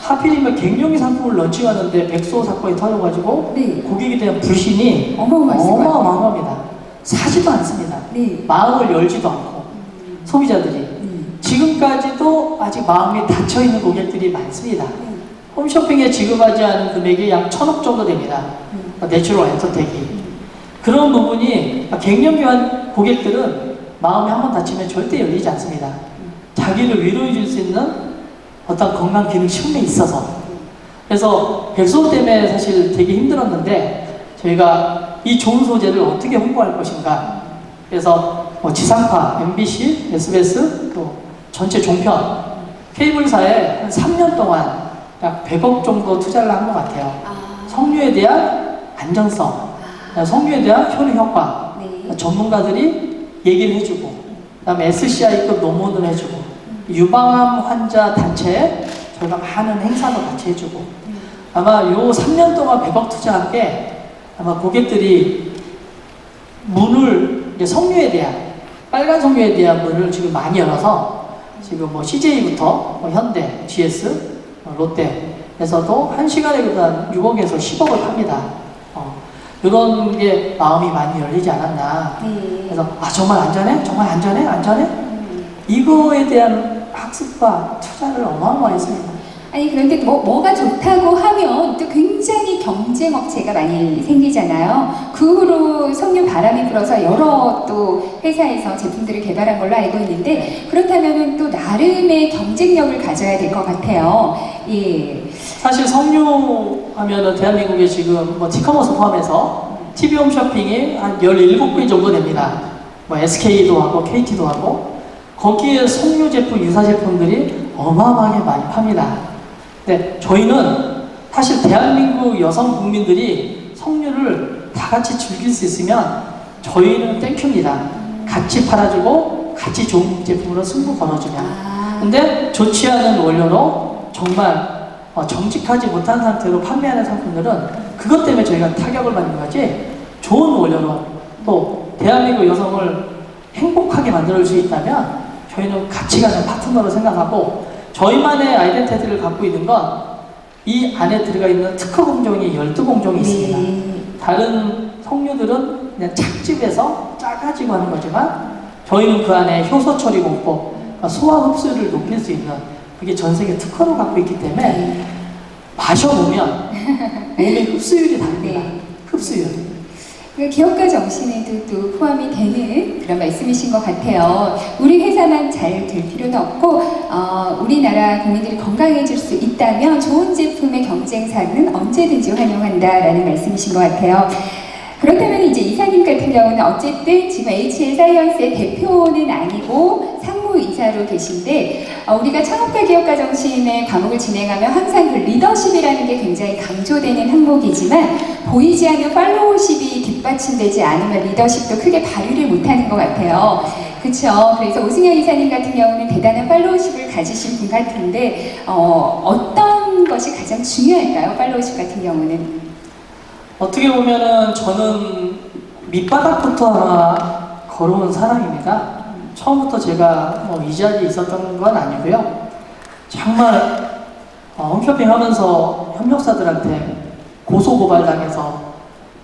Speaker 3: 하필이면 갱년기 상품을 런칭하는데 백소 사건이 터져가지고
Speaker 1: 네.
Speaker 3: 고객에 대한 불신이
Speaker 1: 어마어마했을 것 같아요.
Speaker 3: 어마어마합니다. 사지도 않습니다.
Speaker 1: 네.
Speaker 3: 마음을 열지도 않고 소비자들이 지금까지도 아직 마음이 닫혀있는 고객들이 많습니다. 홈쇼핑에 지급하지 않은 금액이 약 1,000억 정도 됩니다. 내추럴 엔터텍이. 그런 부분이 갱년기한 고객들은 마음이 한번 다치면 절대 열리지 않습니다. 자기를 위로해 줄 수 있는 어떤 건강 기능 시험에 있어서. 그래서 백소 때문에 사실 되게 힘들었는데 저희가 이 좋은 소재를 어떻게 홍보할 것인가. 그래서 뭐 지상파, MBC, SBS, 또 전체 종편, 케이블사에 한 3년 동안 약 100억 정도 투자를 한 것 같아요. 석류에 대한 안전성, 석류에 대한 효능 효과,
Speaker 1: 네.
Speaker 3: 전문가들이 얘기를 해주고, 그다음에 SCI급 논문을 해주고, 유방암 환자 단체에 저희가 많은 행사도 같이 해주고, 아마 요 3년 동안 100억 투자한 게 아마 고객들이 문을 이제 석류에 대한 빨간 석류에 대한 문을 지금 많이 열어서 지금 뭐 CJ부터 뭐 현대, GS, 롯데에서도 한 시간에 그간 6억에서 10억을 팝니다. 이런 게 마음이 많이 열리지 않았나.
Speaker 1: 네.
Speaker 3: 그래서 정말 안전해? 정말 안전해? 안전해? 이거에 대한 학습과 투자를 어마어마했습니다.
Speaker 1: 아니 그런데 뭐가 좋다고 하면 또 굉장히 경쟁 업체가 많이 생기잖아요. 그 후로 석유 바람이 불어서 여러 또 회사에서 제품들을 개발한 걸로 알고 있는데 그렇다면은 또 나름의 경쟁력을 가져야 될 것 같아요. 예.
Speaker 3: 사실 석유 하면은 대한민국에 지금 뭐 티커머스 포함해서 TV 홈쇼핑이 한 17개 정도 됩니다. 뭐 SK도 하고 KT도 하고 거기에 석유 제품, 유사 제품들이 어마어마하게 많이 팝니다. 네, 저희는 사실 대한민국 여성 국민들이 석류를 다 같이 즐길 수 있으면 저희는 땡큐입니다. 같이 팔아주고 같이 좋은 제품으로 승부 걸어주면. 근데 좋지 않은 원료로 정말 정직하지 못한 상태로 판매하는 상품들은 그것 때문에 저희가 타격을 받는 거지 좋은 원료로 또 대한민국 여성을 행복하게 만들 수 있다면 저희는 같이 가는 파트너로 생각하고 저희만의 아이덴티티를 갖고 있는 건 이 안에 들어가 있는 특허 공정이 12공정이 있습니다. 다른 석류들은 그냥 착즙해서 짜가지고 하는 거지만 저희는 그 안에 효소 처리 공법, 그러니까 소화 흡수율을 높일 수 있는 그게 전 세계 특허로 갖고 있기 때문에 마셔보면 몸의 흡수율이 다릅니다. 흡수율.
Speaker 1: 그 기업가 정신에도 또 포함이 되는 그런 말씀이신 것 같아요. 우리 회사만 잘 될 필요는 없고 우리나라 국민들이 건강해질 수 있다면 좋은 제품의 경쟁사는 언제든지 환영한다라는 말씀이신 것 같아요. 그렇다면 이제 이사님 같은 경우는 어쨌든 지금 HL 사이언스의 대표는 아니고 상무이사로 계신데 우리가 창업가 기업가 정신의 과목을 진행하면 항상 그 리더십이라는 게 굉장히 강조되는 항목이지만 보이지 않는 팔로우십이 뒷받침되지 않으면 리더십도 크게 발휘를 못하는 것 같아요. 그렇죠. 그래서 오승현 이사님 같은 경우는 대단한 팔로우십을 가지신 분 같은데 어떤 것이 가장 중요할까요? 팔로우십 같은 경우는?
Speaker 3: 어떻게 보면은 저는 밑바닥부터 아마 걸어온 사람입니다. 처음부터 제가 뭐 이 자리에 있었던 건 아니고요. 정말 홈쇼핑 하면서 협력사들한테 고소고발당해서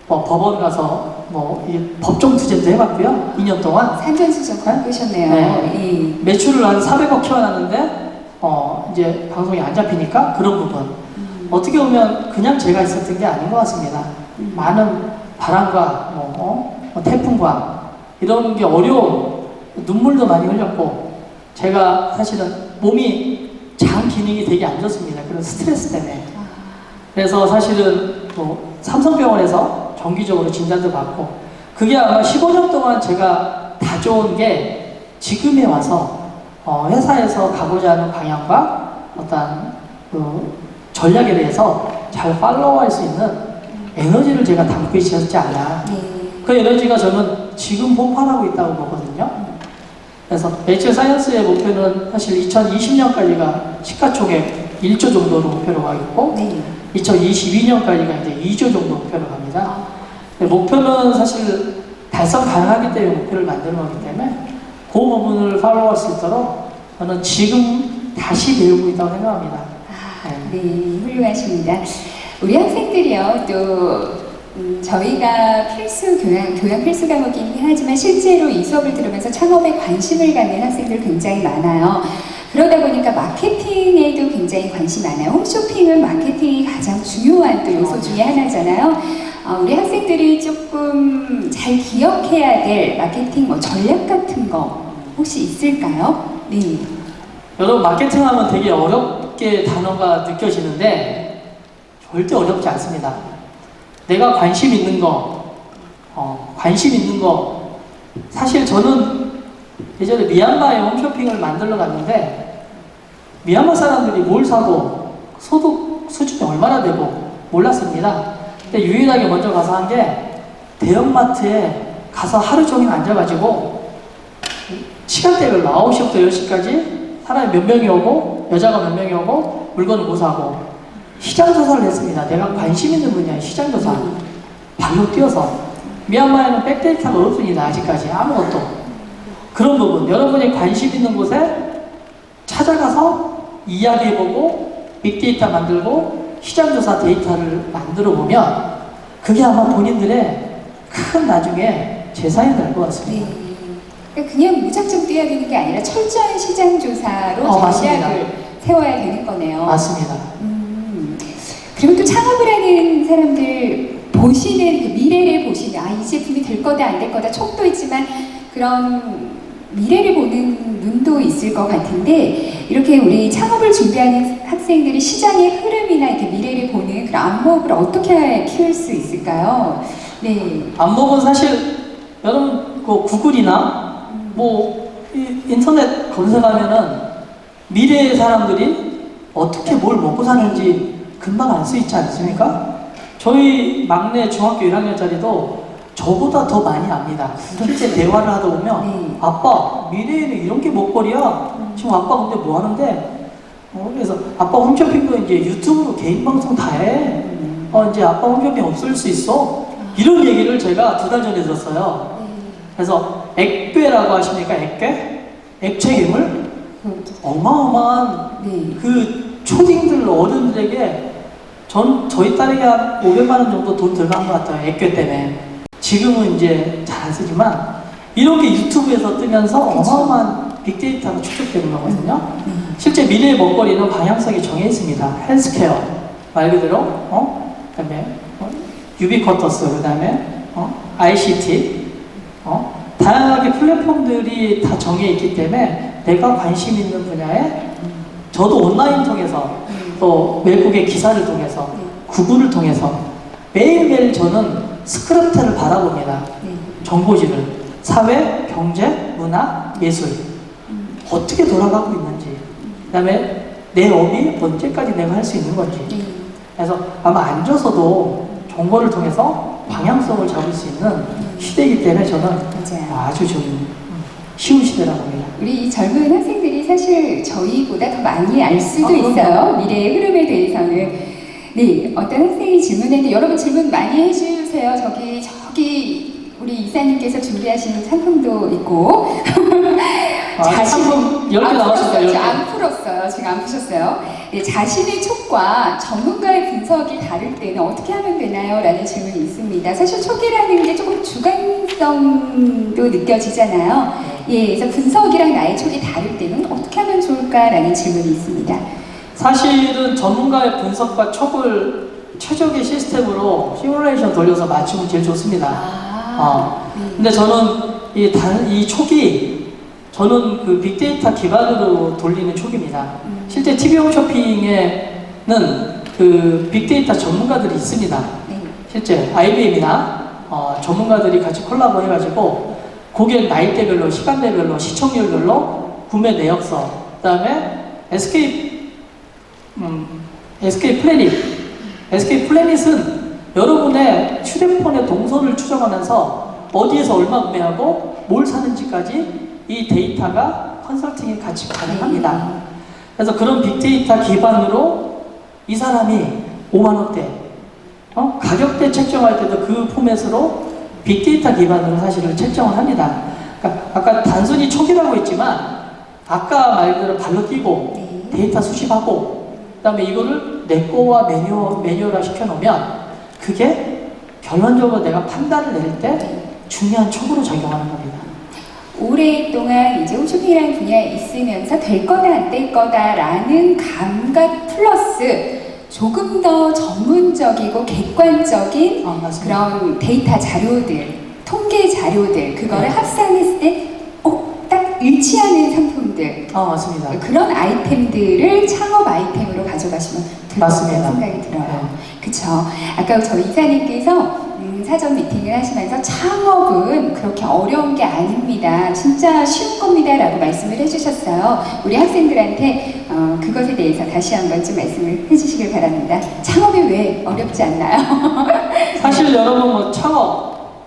Speaker 3: 법원 가서 법정 투쟁도 해봤고요. 2년 동안.
Speaker 1: 산전수전 겪으셨네요.
Speaker 3: 네. 매출을 한 400억 키워놨는데 이제 방송이 안 잡히니까 그런 부분. 어떻게 보면 그냥 제가 있었던 게 아닌 것 같습니다. 많은 바람과 태풍과 이런 게 어려움, 눈물도 많이 흘렸고 제가 사실은 몸이 장 기능이 되게 안 좋습니다. 그런 스트레스 때문에. 그래서 사실은 삼성병원에서 정기적으로 진단도 받고 그게 아마 15년 동안 제가 다 좋은 게 지금에 와서 회사에서 가고자 하는 방향과 어떤 전략에 대해서 잘 팔로우할 수 있는 에너지를 제가 담고 있었지 않나. 그 에너지가 저는 지금 폭발하고 있다고 보거든요. 그래서 HL 사이언스의 목표는 사실 2020년까지가 시가총액 1조 정도로 목표로 가겠고 2022년까지가 이제 2조 정도 목표로 갑니다. 목표는 사실 달성 가능하기 때문에 목표를 만드는 거기 때문에 그 부분을 팔로우할 수 있도록 저는 지금 다시 배우고 있다고 생각합니다.
Speaker 1: 네, 훌륭하십니다. 우리 학생들이요, 또 저희가 교양 필수 과목이긴 하지만 실제로 이 수업을 들으면서 창업에 관심을 갖는 학생들 굉장히 많아요. 그러다 보니까 마케팅에도 굉장히 관심이 많아요. 홈쇼핑은 마케팅이 가장 중요한 또 요소 중에 하나잖아요. 우리 학생들이 조금 잘 기억해야 될 마케팅 뭐 전략 같은 거 혹시 있을까요? 네.
Speaker 3: 여러분 마케팅하면 되게 어렵게 단어가 느껴지는데 절대 어렵지 않습니다. 내가 관심 있는 거, 사실 저는 예전에 미얀마에 홈쇼핑을 만들러 갔는데 미얀마 사람들이 뭘 사고 소득 수준이 얼마나 되고 몰랐습니다. 근데 유일하게 먼저 가서 한 게 대형마트에 가서 하루 종일 앉아가지고 시간대별로 9시부터 10시까지 사람이 몇 명이 오고 여자가 몇 명이 오고 물건을 못 사고 시장 조사를 했습니다. 내가 관심 있는 분야의 시장 조사 발로 뛰어서 미얀마에는 백데이터가 없습니다. 아직까지 아무것도. 그런 부분 여러분이 관심 있는 곳에 찾아가서 이야기해보고 빅데이터 만들고 시장조사 데이터를 만들어 보면 그게 아마 본인들의 큰 나중에 재산이 될 것 같습니다.
Speaker 1: 네. 그러니까 그냥 무작정 뛰어드는 게 아니라 철저한 시장 조사로
Speaker 3: 맞습니다.
Speaker 1: 전략을 세워야 되는 거네요.
Speaker 3: 맞습니다.
Speaker 1: 그리고 또 창업을 하는 사람들 보시는 그 미래를 보시는 이 제품이 될 거다 안 될 거다 촉도 있지만 그런 미래를 보는 눈도 있을 것 같은데 이렇게 우리 창업을 준비하는 학생들이 시장의 흐름이나 이렇게 미래를 보는 그런 안목을 어떻게 키울 수 있을까요? 네.
Speaker 3: 안목은 사실 여러분 그 구글이나 뭐 인터넷 검색하면은 미래의 사람들이 어떻게 뭘 먹고 사는지 금방 알 수 있지 않습니까? 저희 막내 중학교 1학년짜리도 저보다 더 많이 압니다. 실제 대화를 하다 보면
Speaker 1: 네.
Speaker 3: 아빠 미래에는 이런 게 먹거리야. 지금 아빠 근데 뭐 하는데? 그래서 아빠 홈쇼핑도 이제 유튜브로 개인 방송 다 해. 이제 아빠 홈쇼핑 없을 수 있어. 이런 얘기를 제가 2달 전에 들었어요. 그래서 액괴라고 하십니까? 액괴? 액체 괴물? 어마어마한
Speaker 1: 네.
Speaker 3: 그 초딩들 어른들에게 저희 딸에게 한 500만 원 정도 돈 들어간 것 같아요. 액괴 때문에. 지금은 이제 잘 안 쓰지만 이런 게 유튜브에서 뜨면서 어마어마한 빅데이터가 축적되는 거거든요. 실제 미래의 먹거리는 방향성이 정해 있습니다. 헬스케어 말 그대로 그다음에 유비쿼터스 그다음에 ICT 다양하게 플랫폼들이 다 정해 있기 때문에 내가 관심 있는 분야에 저도 온라인 통해서 또 외국의 기사를 통해서 구글을 통해서 매일매일 저는 스크랩텔을 바라봅니다. 정보지를 사회, 경제, 문화, 예술 어떻게 돌아가고 있는지 그 다음에 내 업이 언제까지 내가 할 수 있는 건지 그래서 아마 앉아서도 정보를 통해서 방향성을 잡을 수 있는 시대이기 때문에 저는
Speaker 1: 맞아요.
Speaker 3: 아주 좀 쉬운 시대라고 봅니다.
Speaker 1: 우리 이 젊은 학생들이 사실 저희보다 더 많이 알 수도 있어요. 미래의 흐름에 대해서는. 네, 어떤 학생이 질문했는데 여러분 질문 많이 해주세요. 저기 우리 이사님께서 준비하신 상품도 있고.
Speaker 3: 상품 10개 나왔습니다. 10개.
Speaker 1: 안 풀었어요. 지금 안 푸셨어요. 네, 자신의 촉과 전문가의 분석이 다를 때는 어떻게 하면 되나요? 라는 질문이 있습니다. 사실 촉이라는 게 조금 주관성도 느껴지잖아요. 예, 그래서 분석이랑 나의 촉이 다를 때는 어떻게 하면 좋을까라는 질문이 있습니다.
Speaker 3: 사실은 전문가의 분석과 촉을 최적의 시스템으로 시뮬레이션 돌려서 맞추면 제일 좋습니다. 근데 저는 이 촉이 저는 그 빅데이터 기반으로 돌리는 촉입니다. 실제 TV 홈쇼핑에는 그 빅데이터 전문가들이 있습니다. 실제 IBM이나 전문가들이 같이 콜라보 해가지고 고객 나이대별로, 시간대별로, 시청률별로 구매 내역서, 그 다음에 SK 플래닛은 여러분의 휴대폰의 동선을 추적하면서 어디에서 얼마 구매하고 뭘 사는지까지 이 데이터가 컨설팅이 같이 가능합니다. 그래서 그런 빅데이터 기반으로 이 사람이 5만원대 가격대 책정할 때도 그 포맷으로 빅데이터 기반으로 사실은 책정을 합니다. 그러니까 아까 단순히 촉이라고 했지만 아까 말대로 발로 뛰고 데이터 수집하고 그 다음에 이거를 내 거와 매뉴얼화 시켜놓으면 그게 결론적으로 내가 판단을 내릴 때 중요한 촉으로 작용하는 겁니다.
Speaker 1: 오랫동안 이제 홈쇼핑이라는 분야에 있으면서 될 거다 안 될 거다라는 감각 플러스 조금 더 전문적이고 객관적인
Speaker 3: 맞습니다.
Speaker 1: 그런 데이터 자료들, 통계 자료들, 그거를
Speaker 3: 네.
Speaker 1: 합산했을 때, 딱 일치하는 상품들,
Speaker 3: 맞습니다.
Speaker 1: 그런 아이템들을 창업 아이템으로 가져가시면 될 것
Speaker 3: 맞습니다.
Speaker 1: 같다는 생각이 들어요.
Speaker 3: 네.
Speaker 1: 그쵸. 아까 저희 이사님께서 사전 미팅을 하시면서 창업은 그렇게 어려운 게 아닙니다. 진짜 쉬운 겁니다. 라고 말씀을 해주셨어요. 우리 학생들한테 그것에 대해서 다시 한번 좀 말씀을 해주시길 바랍니다. 창업이 왜 어렵지 않나요?
Speaker 3: 사실 여러분 뭐 창업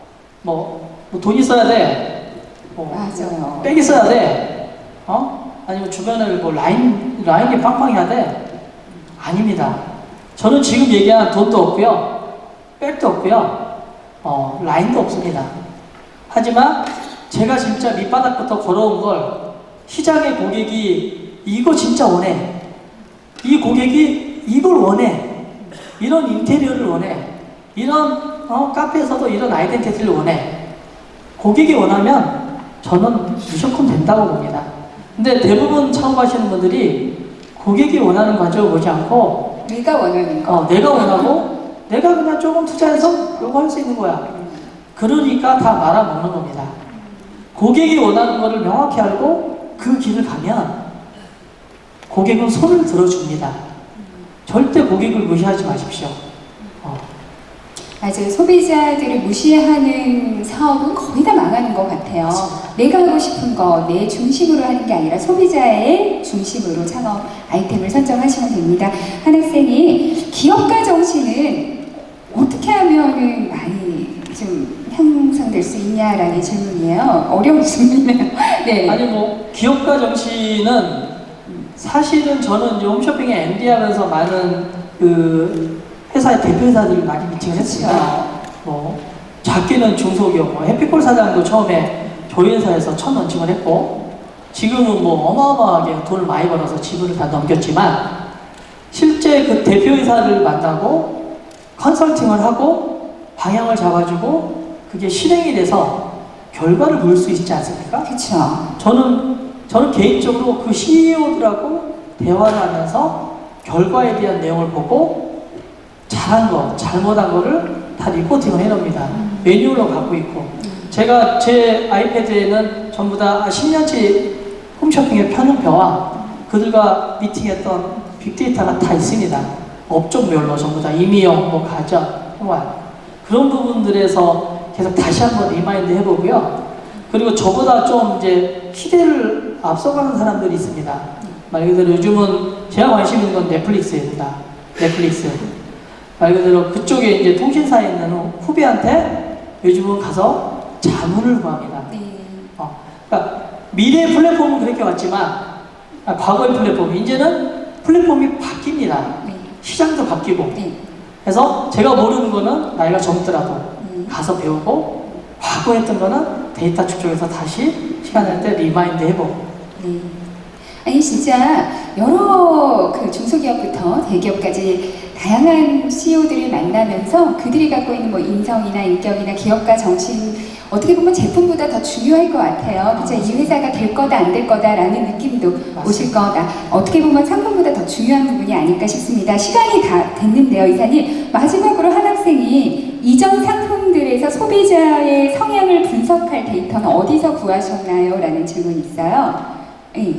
Speaker 3: 돈 있어야 돼.
Speaker 1: 맞아요.
Speaker 3: 백 있어야 돼. 아니면 주변을 뭐 라인이 빵빵해야 돼. 아닙니다. 저는 지금 얘기한 돈도 없고요. 백도 없고요. 라인도 없습니다. 하지만 제가 진짜 밑바닥부터 걸어온 걸 시장의 고객이 이거 진짜 원해. 이 고객이 이걸 원해. 이런 인테리어를 원해. 이런 카페에서도 이런 아이덴티티를 원해. 고객이 원하면 저는 무조건 된다고 봅니다. 근데 대부분 창업하시는 분들이 고객이 원하는 관점을 보지 않고
Speaker 1: 내가 원하는 거.
Speaker 3: 내가 원하고 내가 그냥 조금 투자해서 요거 할 수 있는 거야. 그러니까 다 말아먹는 겁니다. 고객이 원하는 거를 명확히 알고 그 길을 가면 고객은 손을 들어줍니다. 절대 고객을 무시하지 마십시오.
Speaker 1: 맞아요. 소비자들을 무시하는 사업은 거의 다 망하는 것 같아요.
Speaker 3: 맞습니다.
Speaker 1: 내가 하고 싶은 거, 내 중심으로 하는 게 아니라 소비자의 중심으로 창업 아이템을 선정하시면 됩니다. 한 학생이 기업가 정신은 어떻게 하면은 많이 좀 향상될 수 있냐라는 질문이에요. 어려운 질문이네요. 네.
Speaker 3: 아니 기업가 정신은 사실은 저는 이제 홈쇼핑에 MD 하면서 많은 회사의 대표이사들을 많이 미팅을 했습니다. 작게는 중소기업, 해피콜 사장도 처음에 저희 회사에서 첫 런칭을 했고, 지금은 어마어마하게 돈을 많이 벌어서 지분을 다 넘겼지만, 실제 그 대표이사를 만나고, 컨설팅을 하고, 방향을 잡아주고, 그게 실행이 돼서 결과를 볼 수 있지 않습니까?
Speaker 1: 그렇죠.
Speaker 3: 저는 개인적으로 그 CEO들하고 대화를 하면서 결과에 대한 내용을 보고, 잘한 거, 잘못한 거를 다 리포팅을 해놓습니다. 매뉴얼로 갖고 있고. 제가 제 아이패드에는 전부 다 10년치 홈쇼핑의 편향표와 그들과 미팅했던 빅데이터가 다 있습니다. 업종별로 전부 다 임의용, 가전, 생활. 그런 부분들에서 계속 다시 한번 리마인드 해보고요. 그리고 저보다 좀 이제 시대를 앞서가는 사람들이 있습니다. 말 그대로 요즘은 제가 관심 있는 건 넷플릭스입니다. 넷플릭스. 말 그대로 그쪽에 이제 통신사에 있는 후배한테 요즘은 가서 자문을 구합니다.
Speaker 1: 네.
Speaker 3: 그러니까 미래의 플랫폼은 그렇게 왔지만 과거의 플랫폼, 이제는 플랫폼이 바뀝니다.
Speaker 1: 네.
Speaker 3: 시장도 바뀌고.
Speaker 1: 네.
Speaker 3: 그래서 제가 모르는 거는 나이가 젊더라도 가서 배우고, 과거 했던 거는 데이터 축적해서 다시 시간 날 때 리마인드 해보고.
Speaker 1: 네. 아니 진짜 여러 그 중소기업부터 대기업까지 다양한 CEO들을 만나면서 그들이 갖고 있는 인성이나 인격이나 기업가 정신, 어떻게 보면 제품보다 더 중요할 것 같아요. 진짜 이 회사가 될 거다 안 될 거다라는 느낌도
Speaker 3: 맞습니다.
Speaker 1: 오실 거다. 어떻게 보면 상품보다 더 중요한 부분이 아닐까 싶습니다. 시간이 다 됐는데요, 이사님. 마지막으로 한 학생이 이전 상품들에서 소비자의 성향을 분석할 데이터는 어디서 구하셨나요? 라는 질문이 있어요. 네.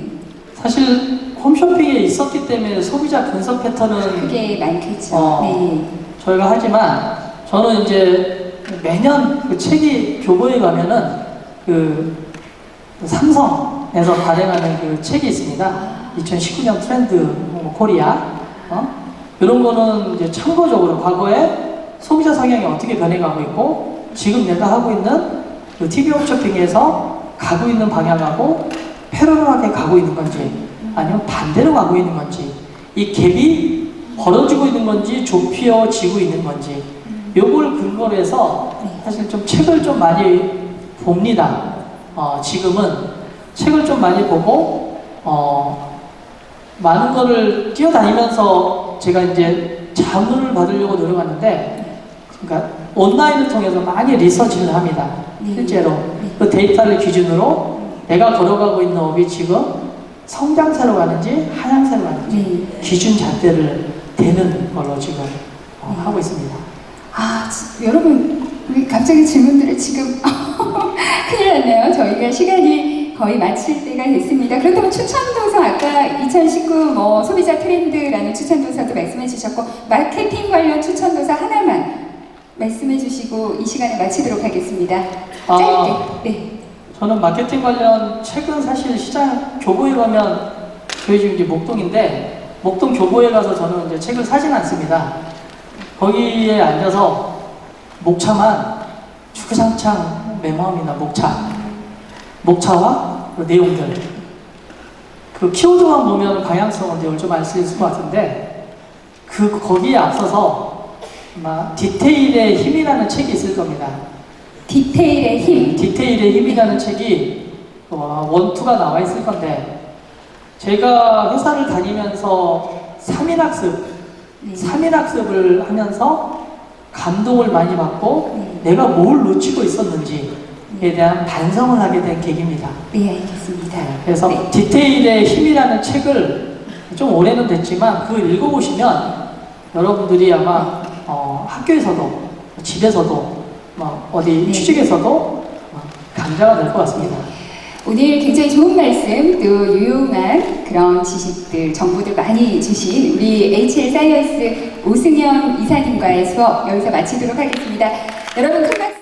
Speaker 3: 사실 홈쇼핑에 있었기 때문에 소비자 분석 패턴은
Speaker 1: 그게 많겠죠. 네.
Speaker 3: 저희가 하지만, 저는 이제 매년 그 책이 교보에 가면은 그 삼성에서 발행하는 그 책이 있습니다. 2019년 트렌드 코리아. 이런 거는 이제 참고적으로 과거에 소비자 성향이 어떻게 변해가고 있고, 지금 내가 하고 있는 그 TV 홈쇼핑에서 가고 있는 방향하고 패러럴하게 가고 있는 건지, 아니면 반대로 가고 있는 건지, 이 갭이 벌어지고 있는 건지 좁혀지고 있는 건지, 요걸 근거로 해서 사실 좀 책을 좀 많이 봅니다. 지금은 책을 좀 많이 보고 많은 거를 뛰어다니면서 제가 이제 자문을 받으려고 노력하는데, 그러니까 온라인을 통해서 많이 리서치를 합니다. 실제로 그 데이터를 기준으로 내가 걸어가고 있는 업이 지금 성장세로 가는지 하향세로 가는지 기준 잣대를 되는 걸로 지금 하고 있습니다.
Speaker 1: 아, 여러분, 우리 갑자기 질문들을 지금 큰일 났네요. 저희가 시간이 거의 마칠 때가 됐습니다. 그렇다면 추천도서 아까 2019 소비자 트렌드라는 추천도서도 말씀해 주셨고 마케팅 관련 추천도서 하나만 말씀해 주시고 이 시간을 마치도록 하겠습니다. 짧게. 네.
Speaker 3: 저는 마케팅 관련 책은 사실 시장 교보에 가면 저희 집 이제 목동인데 목동 교보에 가서 저는 이제 책을 사진 않습니다. 거기에 앉아서 목차만 주구장창 메모합니다. 목차와 그 내용들. 그 키워드만 보면 방향성은 내용을 좀 알 수 있을 것 같은데 거기에 앞서서 아마 디테일의 힘이라는 책이 있을 겁니다.
Speaker 1: 디테일의 힘.
Speaker 3: 디테일의 힘이라는 책이 원투가 나와 있을 건데 제가 회사를 다니면서 3일 학습을 하면서 감동을 많이 받고 내가 뭘 놓치고 있었는지에 대한 반성을 하게 된 계기입니다.
Speaker 1: 네, 알겠습니다.
Speaker 3: 그래서
Speaker 1: 네.
Speaker 3: 디테일의 힘이라는 책을 좀 오래는 됐지만 그걸 읽어보시면 여러분들이 아마 학교에서도 집에서도 어디 취직에서도 강자가 될 것 같습니다.
Speaker 1: 오늘 굉장히 좋은 말씀, 또 유용한 그런 지식들, 정보들 많이 주신 우리 HL 사이언스 오승현 이사님과의 수업 여기서 마치도록 하겠습니다. 여러분 큰 박수.